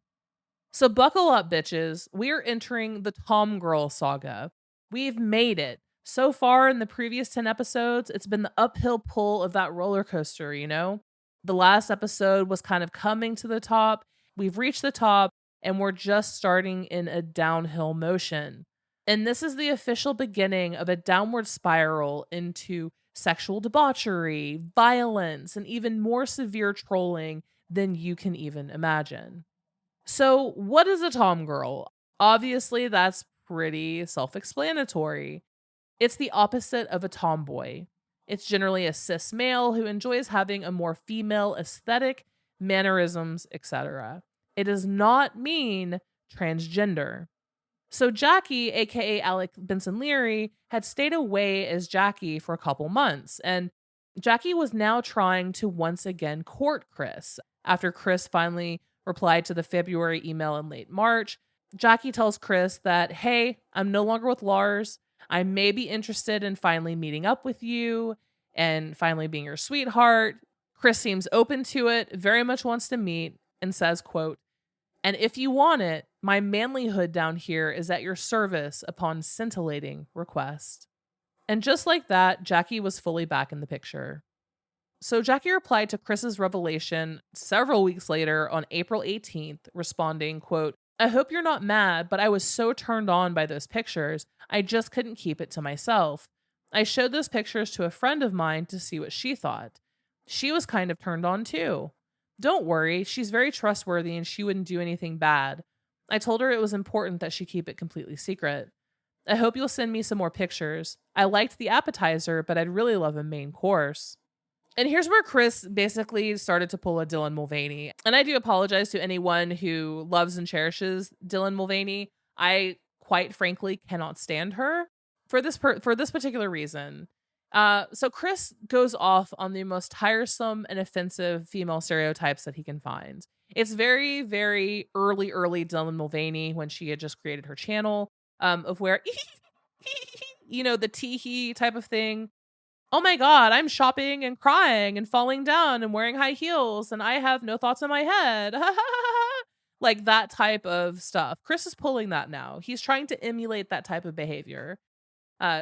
So buckle up, bitches. We're entering the Tomgirl saga. We've made it. So far in the previous 10 episodes, it's been the uphill pull of that roller coaster, you know? The last episode was kind of coming to the top. We've reached the top, and we're just starting in a downhill motion. And this is the official beginning of a downward spiral into sexual debauchery, violence, and even more severe trolling than you can even imagine. So, what is a tomgirl? Obviously, that's pretty self-explanatory. It's the opposite of a tomboy. It's generally a cis male who enjoys having a more female aesthetic, mannerisms, etc. It does not mean transgender. So Jackie, aka Alec Benson Leary, had stayed away as Jackie for a couple months, and Jackie was now trying to once again court Chris. After Chris finally replied to the February email in late March, Jackie tells Chris that, hey, I'm no longer with Lars. I may be interested in finally meeting up with you and finally being your sweetheart. Chris seems open to it, very much wants to meet, and says, quote, and if you want it, my manlyhood down here is at your service upon scintillating request. And just like that, Jackie was fully back in the picture. So Jackie replied to Chris's revelation several weeks later on April 18th, responding, quote, I hope you're not mad, but I was so turned on by those pictures, I just couldn't keep it to myself. I showed those pictures to a friend of mine to see what she thought. She was kind of turned on too. Don't worry, she's very trustworthy and she wouldn't do anything bad. I told her it was important that she keep it completely secret. I hope you'll send me some more pictures. I liked the appetizer, but I'd really love a main course. And here's where Chris basically started to pull a Dylan Mulvaney. And I do apologize to anyone who loves and cherishes Dylan Mulvaney. I quite frankly cannot stand her for this particular reason. So Chris goes off on the most tiresome and offensive female stereotypes that he can find. It's very, very early Dylan Mulvaney when she had just created her channel, of where, the tee-hee type of thing. Oh my God, I'm shopping and crying and falling down and wearing high heels and I have no thoughts in my head. Like that type of stuff. Chris is pulling that now. He's trying to emulate that type of behavior.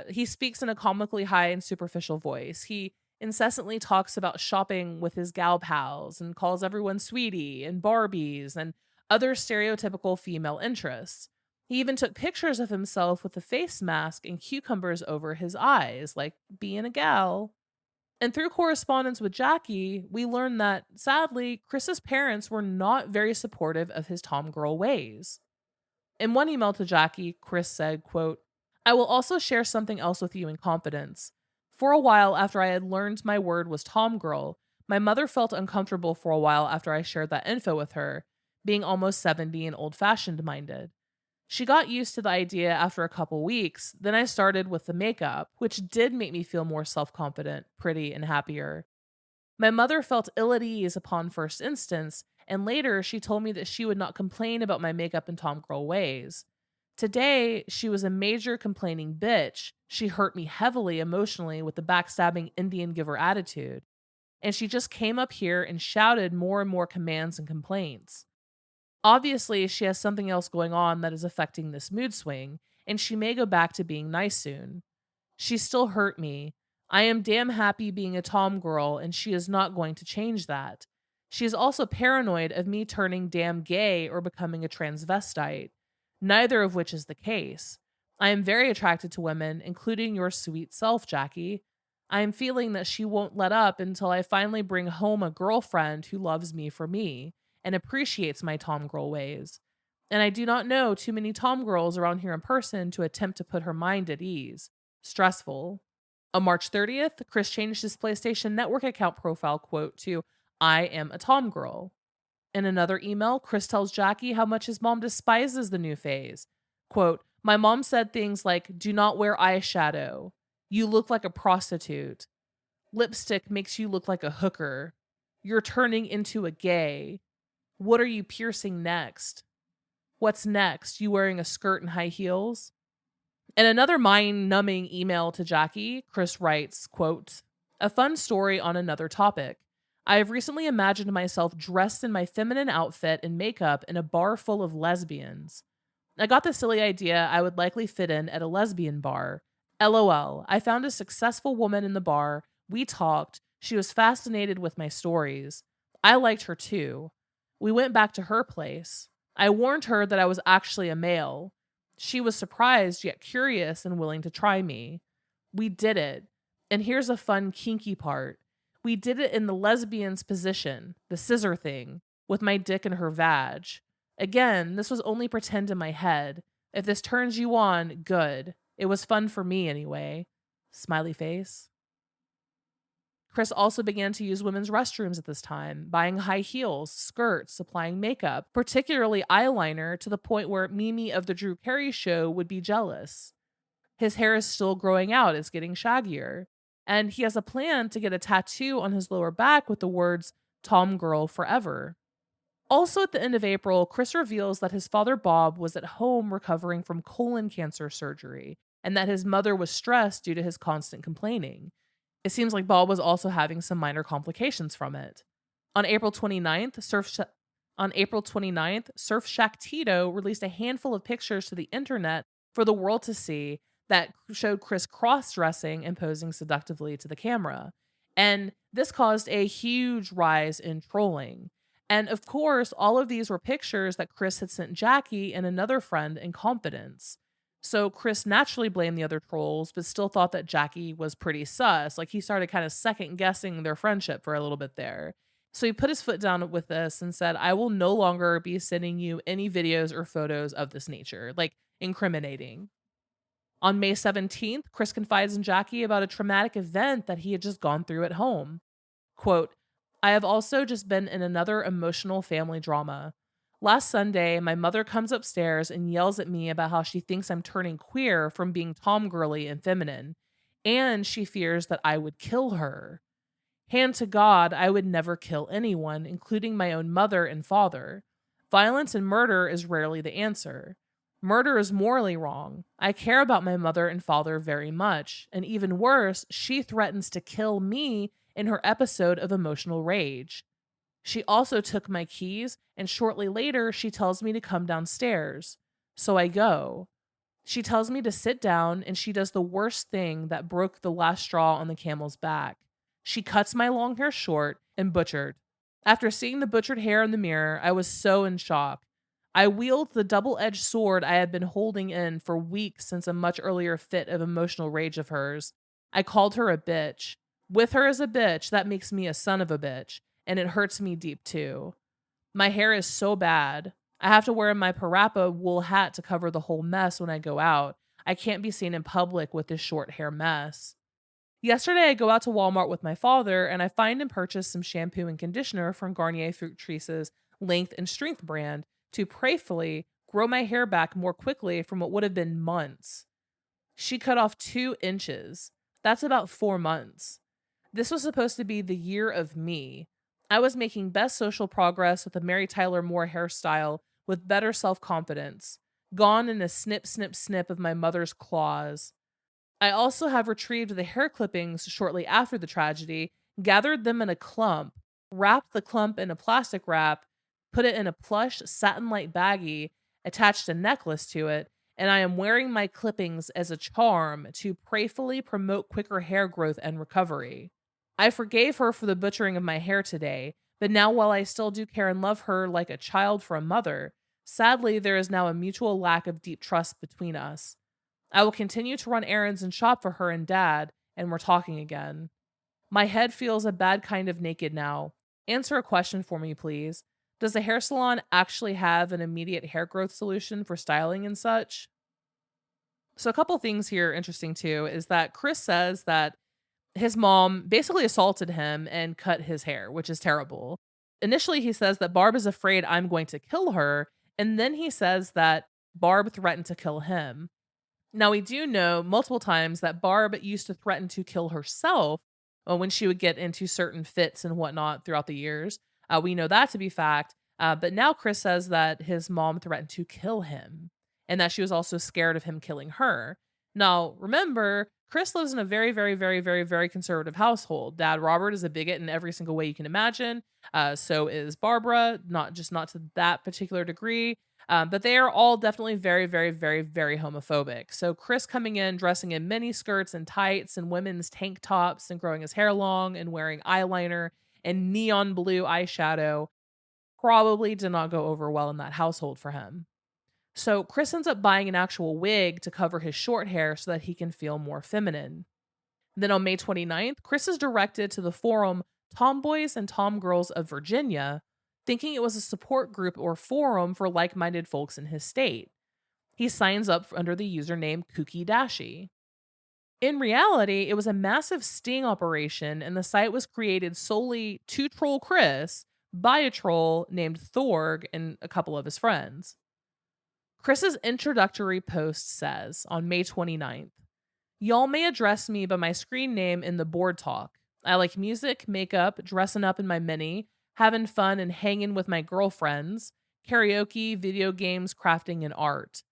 He speaks in a comically high and superficial voice. He incessantly talks about shopping with his gal pals and calls everyone sweetie and Barbies and other stereotypical female interests. He even took pictures of himself with a face mask and cucumbers over his eyes, like being a gal. And through correspondence with Jackie, we learned that, sadly, Chris's parents were not very supportive of his Tomgirl ways. In one email to Jackie, Chris said, quote, I will also share something else with you in confidence. For a while after I had learned my word was Tomgirl, my mother felt uncomfortable for a while after I shared that info with her, being almost 70 and old-fashioned minded. She got used to the idea after a couple weeks, then I started with the makeup, which did make me feel more self-confident, pretty, and happier. My mother felt ill at ease upon first instance, and later she told me that she would not complain about my makeup and Tomgirl ways. Today, she was a major complaining bitch. She hurt me heavily emotionally with the backstabbing Indian giver attitude, and she just came up here and shouted more and more commands and complaints. Obviously, she has something else going on that is affecting this mood swing, and she may go back to being nice soon. She still hurt me. I am damn happy being a Tomgirl, and she is not going to change that. She is also paranoid of me turning damn gay or becoming a transvestite, neither of which is the case. I am very attracted to women, including your sweet self, Jackie. I am feeling that she won't let up until I finally bring home a girlfriend who loves me for me and appreciates my Tomgirl ways. And I do not know too many Tomgirls around here in person to attempt to put her mind at ease. Stressful. On March 30th, Chris changed his PlayStation Network account profile quote to, I am a Tomgirl. In another email, Chris tells Jackie how much his mom despises the new phase. Quote, my mom said things like, do not wear eyeshadow. You look like a prostitute. Lipstick makes you look like a hooker. You're turning into a gay. What are you piercing next? What's next? You wearing a skirt and high heels? In another mind-numbing email to Jackie, Chris writes, quote, a fun story on another topic. I have recently imagined myself dressed in my feminine outfit and makeup in a bar full of lesbians. I got the silly idea I would likely fit in at a lesbian bar. LOL. I found a successful woman in the bar. We talked. She was fascinated with my stories. I liked her too. We went back to her place. I warned her that I was actually a male. She was surprised yet curious and willing to try me. We did it. And here's a fun kinky part. We did it in the lesbian's position, the scissor thing, with my dick in her vag. Again, this was only pretend in my head. If this turns you on, good. It was fun for me anyway. Smiley face. Chris also began to use women's restrooms at this time, buying high heels, skirts, supplying makeup, particularly eyeliner, to the point where Mimi of the Drew Carey Show would be jealous. His hair is still growing out, it's getting shaggier. And he has a plan to get a tattoo on his lower back with the words Tomgirl forever. Also, at the end of April, Chris reveals that his father Bob was at home recovering from colon cancer surgery and that his mother was stressed due to his constant complaining. It seems like Bob was also having some minor complications from it. On April 29th, Surf Shack Tito released a handful of pictures to the internet for the world to see that showed Chris cross-dressing and posing seductively to the camera. And this caused a huge rise in trolling. And of course, all of these were pictures that Chris had sent Jackie and another friend in confidence. So Chris naturally blamed the other trolls, but still thought that Jackie was pretty sus. Like, he started kind of second guessing their friendship for a little bit there. So he put his foot down with this and said, I will no longer be sending you any videos or photos of this nature, like incriminating. On May 17th, Chris confides in Jackie about a traumatic event that he had just gone through at home. Quote, I have also just been in another emotional family drama. Last Sunday, my mother comes upstairs and yells at me about how she thinks I'm turning queer from being tomgirly and feminine, and she fears that I would kill her. Hand to God, I would never kill anyone, including my own mother and father. Violence and murder is rarely the answer. Murder is morally wrong. I care about my mother and father very much, and even worse, she threatens to kill me in her episode of emotional rage. She also took my keys, and shortly later, she tells me to come downstairs. So I go. She tells me to sit down, and she does the worst thing that broke the last straw on the camel's back. She cuts my long hair short and butchered. After seeing the butchered hair in the mirror, I was so in shock. I wield the double-edged sword I had been holding in for weeks since a much earlier fit of emotional rage of hers. I called her a bitch. With her as a bitch, that makes me a son of a bitch, and it hurts me deep too. My hair is so bad. I have to wear my parappa wool hat to cover the whole mess when I go out. I can't be seen in public with this short hair mess. Yesterday, I go out to Walmart with my father, and I find and purchase some shampoo and conditioner from Garnier Fructice's Length and Strength brand to prayerfully grow my hair back more quickly from what would have been months. She cut off 2 inches. That's about 4 months. This was supposed to be the year of me. I was making best social progress with a Mary Tyler Moore hairstyle with better self-confidence, gone in a snip, snip, snip of my mother's claws. I also have retrieved the hair clippings shortly after the tragedy, gathered them in a clump, wrapped the clump in a plastic wrap, put it in a plush satin-like baggie, attached a necklace to it, and I am wearing my clippings as a charm to prayerfully promote quicker hair growth and recovery. I forgave her for the butchering of my hair today, but now while I still do care and love her like a child for a mother, sadly there is now a mutual lack of deep trust between us. I will continue to run errands and shop for her and Dad, and we're talking again. My head feels a bad kind of naked now. Answer a question for me, please. Does the hair salon actually have an immediate hair growth solution for styling and such? So a couple things here interesting too is that Chris says that his mom basically assaulted him and cut his hair, which is terrible. Initially, he says that Barb is afraid I'm going to kill her, and then he says that Barb threatened to kill him. Now, we do know multiple times that Barb used to threaten to kill herself when she would get into certain fits and whatnot throughout the years. We know that to be fact. But now Chris says that his mom threatened to kill him and that she was also scared of him killing her. Now, remember, Chris lives in a very, very, very, very, very conservative household. Dad Robert is a bigot in every single way you can imagine. So is Barbara, not to that particular degree. But they are all definitely very, very, very, very homophobic. So Chris coming in, dressing in mini skirts and tights and women's tank tops and growing his hair long and wearing eyeliner and neon blue eyeshadow probably did not go over well in that household for him. So Chris ends up buying an actual wig to cover his short hair so that he can feel more feminine. Then on May 29th, Chris is directed to the forum Tomboys and Tomgirls of Virginia, thinking it was a support group or forum for like-minded folks in his state. He signs up under the username Kooky Dashy. In reality, it was a massive sting operation, and the site was created solely to troll Chris by a troll named Thorg and a couple of his friends. Chris's introductory post says on May 29th, "Y'all may address me by my screen name in the board talk. I like music, makeup, dressing up in my mini, having fun and hanging with my girlfriends, karaoke, video games, crafting, and art.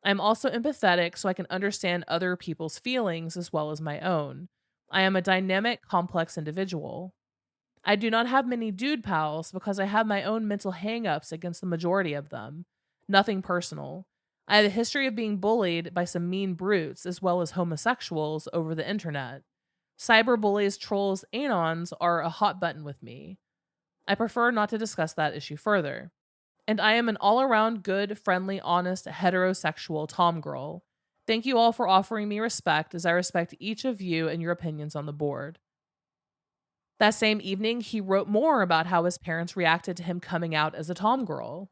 I'm also empathetic so I can understand other people's feelings as well as my own. I am a dynamic, complex individual. I do not have many dude pals because I have my own mental hangups against the majority of them. Nothing personal. I have a history of being bullied by some mean brutes as well as homosexuals over the internet. Cyberbullies, trolls, anons are a hot button with me. I prefer not to discuss that issue further. And I am an all-around good, friendly, honest, heterosexual Tomgirl. Thank you all for offering me respect as I respect each of you and your opinions on the board." That same evening, he wrote more about how his parents reacted to him coming out as a Tomgirl.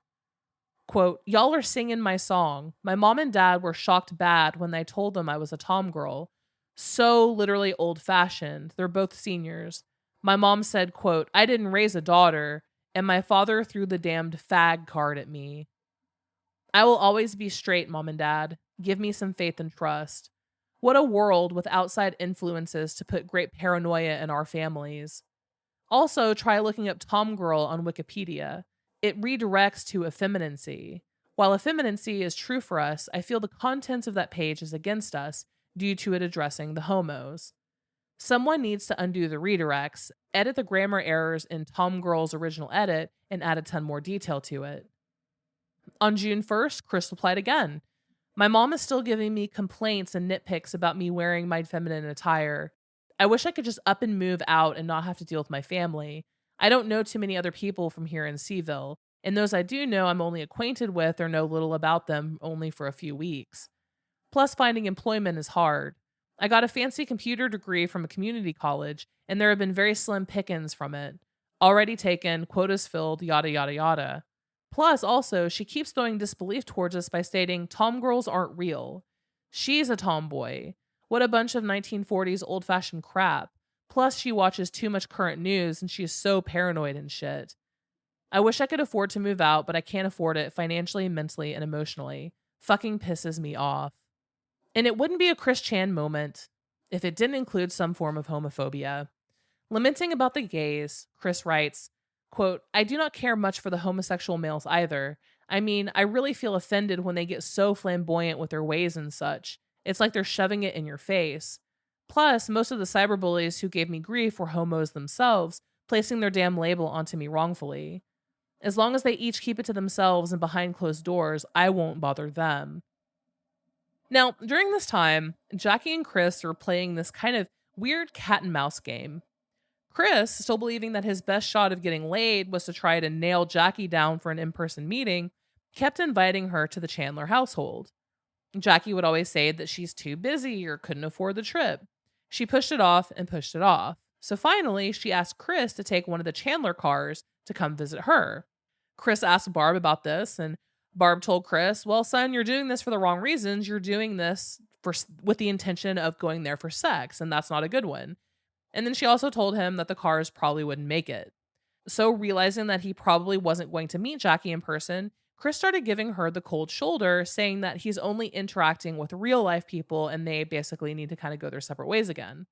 Quote, "Y'all are singing my song. My mom and dad were shocked bad when I told them I was a Tomgirl. So literally old-fashioned. They're both seniors. My mom said, quote, 'I didn't raise a daughter,' and my father threw the damned fag card at me. I will always be straight, mom and dad. Give me some faith and trust. What a world with outside influences to put great paranoia in our families. Also, try looking up Tomgirl on Wikipedia. It redirects to effeminacy. While effeminacy is true for us, I feel the contents of that page is against us due to it addressing the homos. Someone needs to undo the redirects, edit the grammar errors in Tomgirl's original edit, and add a ton more detail to it." On June 1st, Chris replied again. "My mom is still giving me complaints and nitpicks about me wearing my feminine attire. I wish I could just up and move out and not have to deal with my family. I don't know too many other people from here in Seaville, and those I do know I'm only acquainted with or know little about them only for a few weeks. Plus, finding employment is hard. I got a fancy computer degree from a community college, and there have been very slim pickings from it. Already taken, quotas filled, yada yada yada. Plus, also, she keeps throwing disbelief towards us by stating Tomgirls aren't real. She's a tomboy. What a bunch of 1940s old-fashioned crap. Plus, she watches too much current news and she is so paranoid and shit. I wish I could afford to move out, but I can't afford it financially, mentally, and emotionally. Fucking pisses me off." And it wouldn't be a Chris Chan moment if it didn't include some form of homophobia. Lamenting about the gays, Chris writes, quote, "I do not care much for the homosexual males either. I mean, I really feel offended when they get so flamboyant with their ways and such. It's like they're shoving it in your face. Plus, most of the cyberbullies who gave me grief were homos themselves, placing their damn label onto me wrongfully. As long as they each keep it to themselves and behind closed doors, I won't bother them." Now, during this time, Jackie and Chris were playing this kind of weird cat and mouse game. Chris, still believing that his best shot of getting laid was to try to nail Jackie down for an in-person meeting, kept inviting her to the Chandler household. Jackie would always say that she's too busy or couldn't afford the trip. She pushed it off and pushed it off. So finally, she asked Chris to take one of the Chandler cars to come visit her. Chris asked Barb about this, and Barb told Chris, "Well, son, you're doing this for the wrong reasons. You're doing this with the intention of going there for sex, and that's not a good one." And then she also told him that the cars probably wouldn't make it. So, realizing that he probably wasn't going to meet Jackie in person, Chris started giving her the cold shoulder, saying that he's only interacting with real life people and they basically need to kind of go their separate ways again.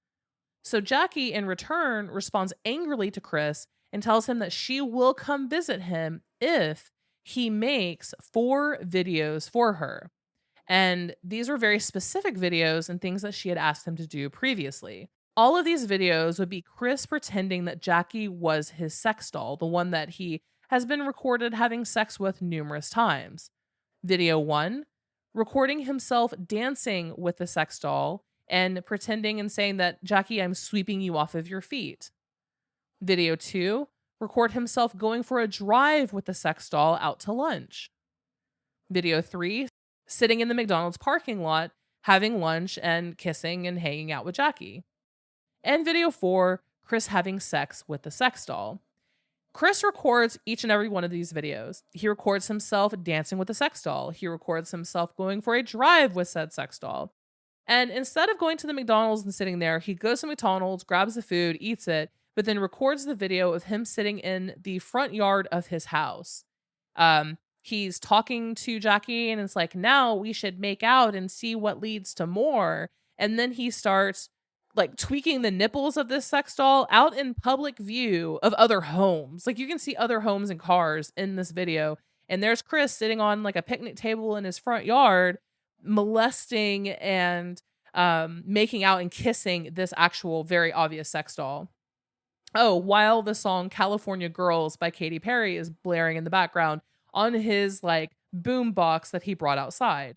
So, Jackie, in return, responds angrily to Chris and tells him that she will come visit him if he makes 4 videos for her. And these were very specific videos and things that she had asked him to do previously. All of these videos would be Chris pretending that Jackie was his sex doll, the one that he has been recorded having sex with numerous times. Video 1, recording himself dancing with the sex doll and pretending and saying that, "Jackie, I'm sweeping you off of your feet." Video 2, record himself going for a drive with the sex doll out to lunch. Video 3, sitting in the McDonald's parking lot, having lunch and kissing and hanging out with Jackie. And video 4, Chris having sex with the sex doll. Chris records each and every one of these videos. He records himself dancing with the sex doll. He records himself going for a drive with said sex doll. And instead of going to the McDonald's and sitting there, he goes to McDonald's, grabs the food, eats it, but then records the video of him sitting in the front yard of his house. He's talking to Jackie and it's like, now we should make out and see what leads to more. And then he starts like tweaking the nipples of this sex doll out in public view of other homes. Like you can see other homes and cars in this video. And there's Chris sitting on like a picnic table in his front yard, molesting and making out and kissing this actual very obvious sex doll. Oh, while the song California Girls by Katy Perry is blaring in the background on his like boom box that he brought outside.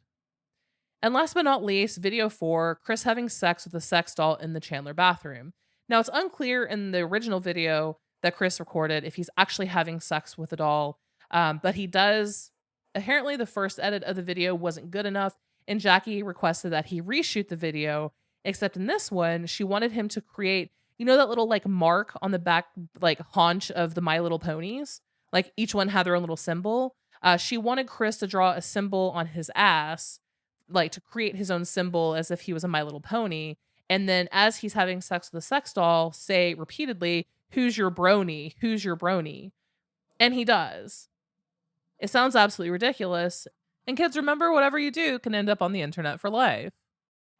And last but not least, video 4, Chris having sex with a sex doll in the Chandler bathroom. Now, it's unclear in the original video that Chris recorded if he's actually having sex with a doll, but he does. Apparently, the first edit of the video wasn't good enough, and Jackie requested that he reshoot the video, except in this one, she wanted him to create, you know, that little like mark on the back, like haunch of the My Little Ponies? Like each one had their own little symbol. She wanted Chris to draw a symbol on his ass, like to create his own symbol as if he was a My Little Pony. And then as he's having sex with a sex doll, say repeatedly, "Who's your brony? Who's your brony?" And he does. It sounds absolutely ridiculous. And kids, remember, whatever you do can end up on the internet for life.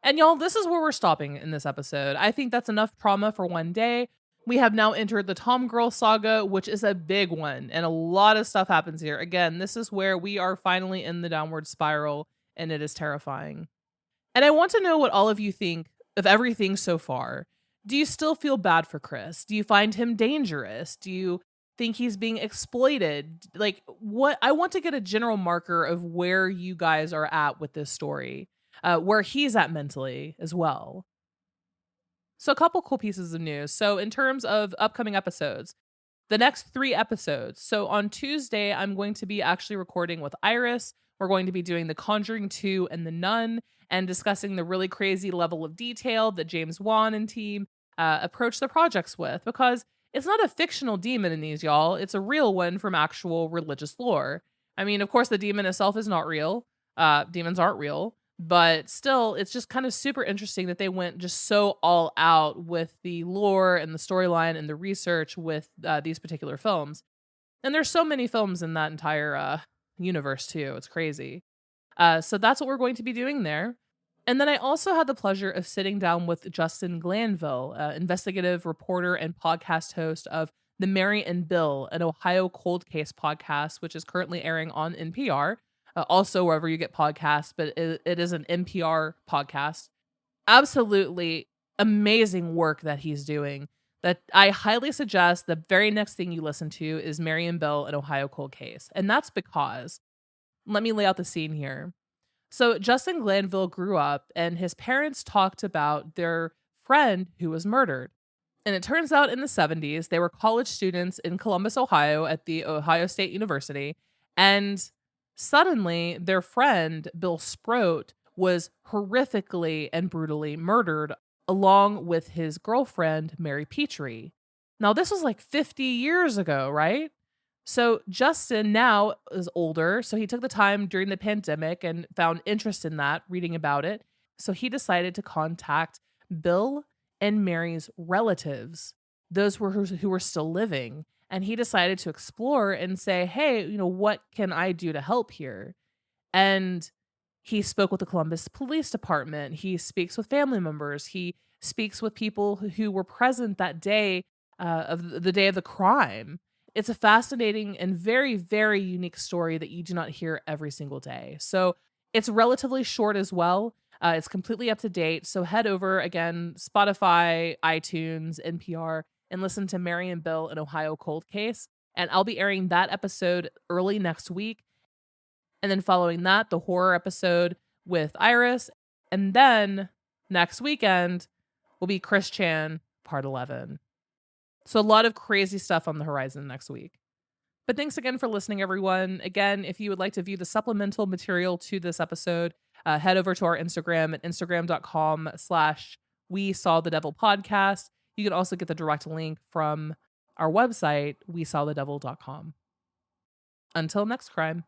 And y'all, this is where we're stopping in this episode. I think that's enough trauma for one day. We have now entered the Tomgirl saga, which is a big one. And a lot of stuff happens here. Again, this is where we are finally in the downward spiral. And it is terrifying. And I want to know what all of you think of everything so far. Do you still feel bad for Chris? Do you find him dangerous? Do you think he's being exploited? Like, what? I want to get a general marker of where you guys are at with this story, where he's at mentally as well. So a couple cool pieces of news. So in terms of upcoming episodes, the next 3 episodes. So on Tuesday, I'm going to be actually recording with Iris. We're going to be doing The Conjuring 2 and The Nun and discussing the really crazy level of detail that James Wan and team approach the projects with, because it's not a fictional demon in these, y'all. It's a real one from actual religious lore. I mean, of course, the demon itself is not real. Demons aren't real. But still, it's just kind of super interesting that they went just so all out with the lore and the storyline and the research with these particular films. And there's so many films in that entire universe too. It's crazy. So that's what we're going to be doing there. And then I also had the pleasure of sitting down with Justin Glanville, investigative reporter and podcast host of The Mary and Bill, an Ohio cold case podcast, which is currently airing on NPR. Also wherever you get podcasts, but it is an NPR podcast. Absolutely amazing work that he's doing, that I highly suggest the very next thing you listen to is Mary and Bill, an Ohio cold case. And that's because, let me lay out the scene here. So Justin Glanville grew up and his parents talked about their friend who was murdered. And it turns out in the 70s, they were college students in Columbus, Ohio at the Ohio State University. And suddenly, their friend, Bill Sproat, was horrifically and brutally murdered along with his girlfriend, Mary Petrie. Now, this was like 50 years ago, right? So Justin now is older, so he took the time during the pandemic and found interest in that, reading about it. So he decided to contact Bill and Mary's relatives, those who were still living. And he decided to explore and say, hey, what can I do to help here? And he spoke with the Columbus Police Department. He speaks with family members. He speaks with people who were present that day of the day of the crime. It's a fascinating and very, very unique story that you do not hear every single day. So it's relatively short as well. It's completely up to date. So head over, again, Spotify, iTunes, NPR, and listen to Mary and Bill, an Ohio cold case. And I'll be airing that episode early next week. And then following that, the horror episode with Iris. And then next weekend will be Chris Chan, part 11. So a lot of crazy stuff on the horizon next week. But thanks again for listening, everyone. Again, if you would like to view the supplemental material to this episode, head over to our Instagram at instagram.com/WeSawTheDevilPodcast. You can also get the direct link from our website, WeSawTheDevil.com. Until next crime.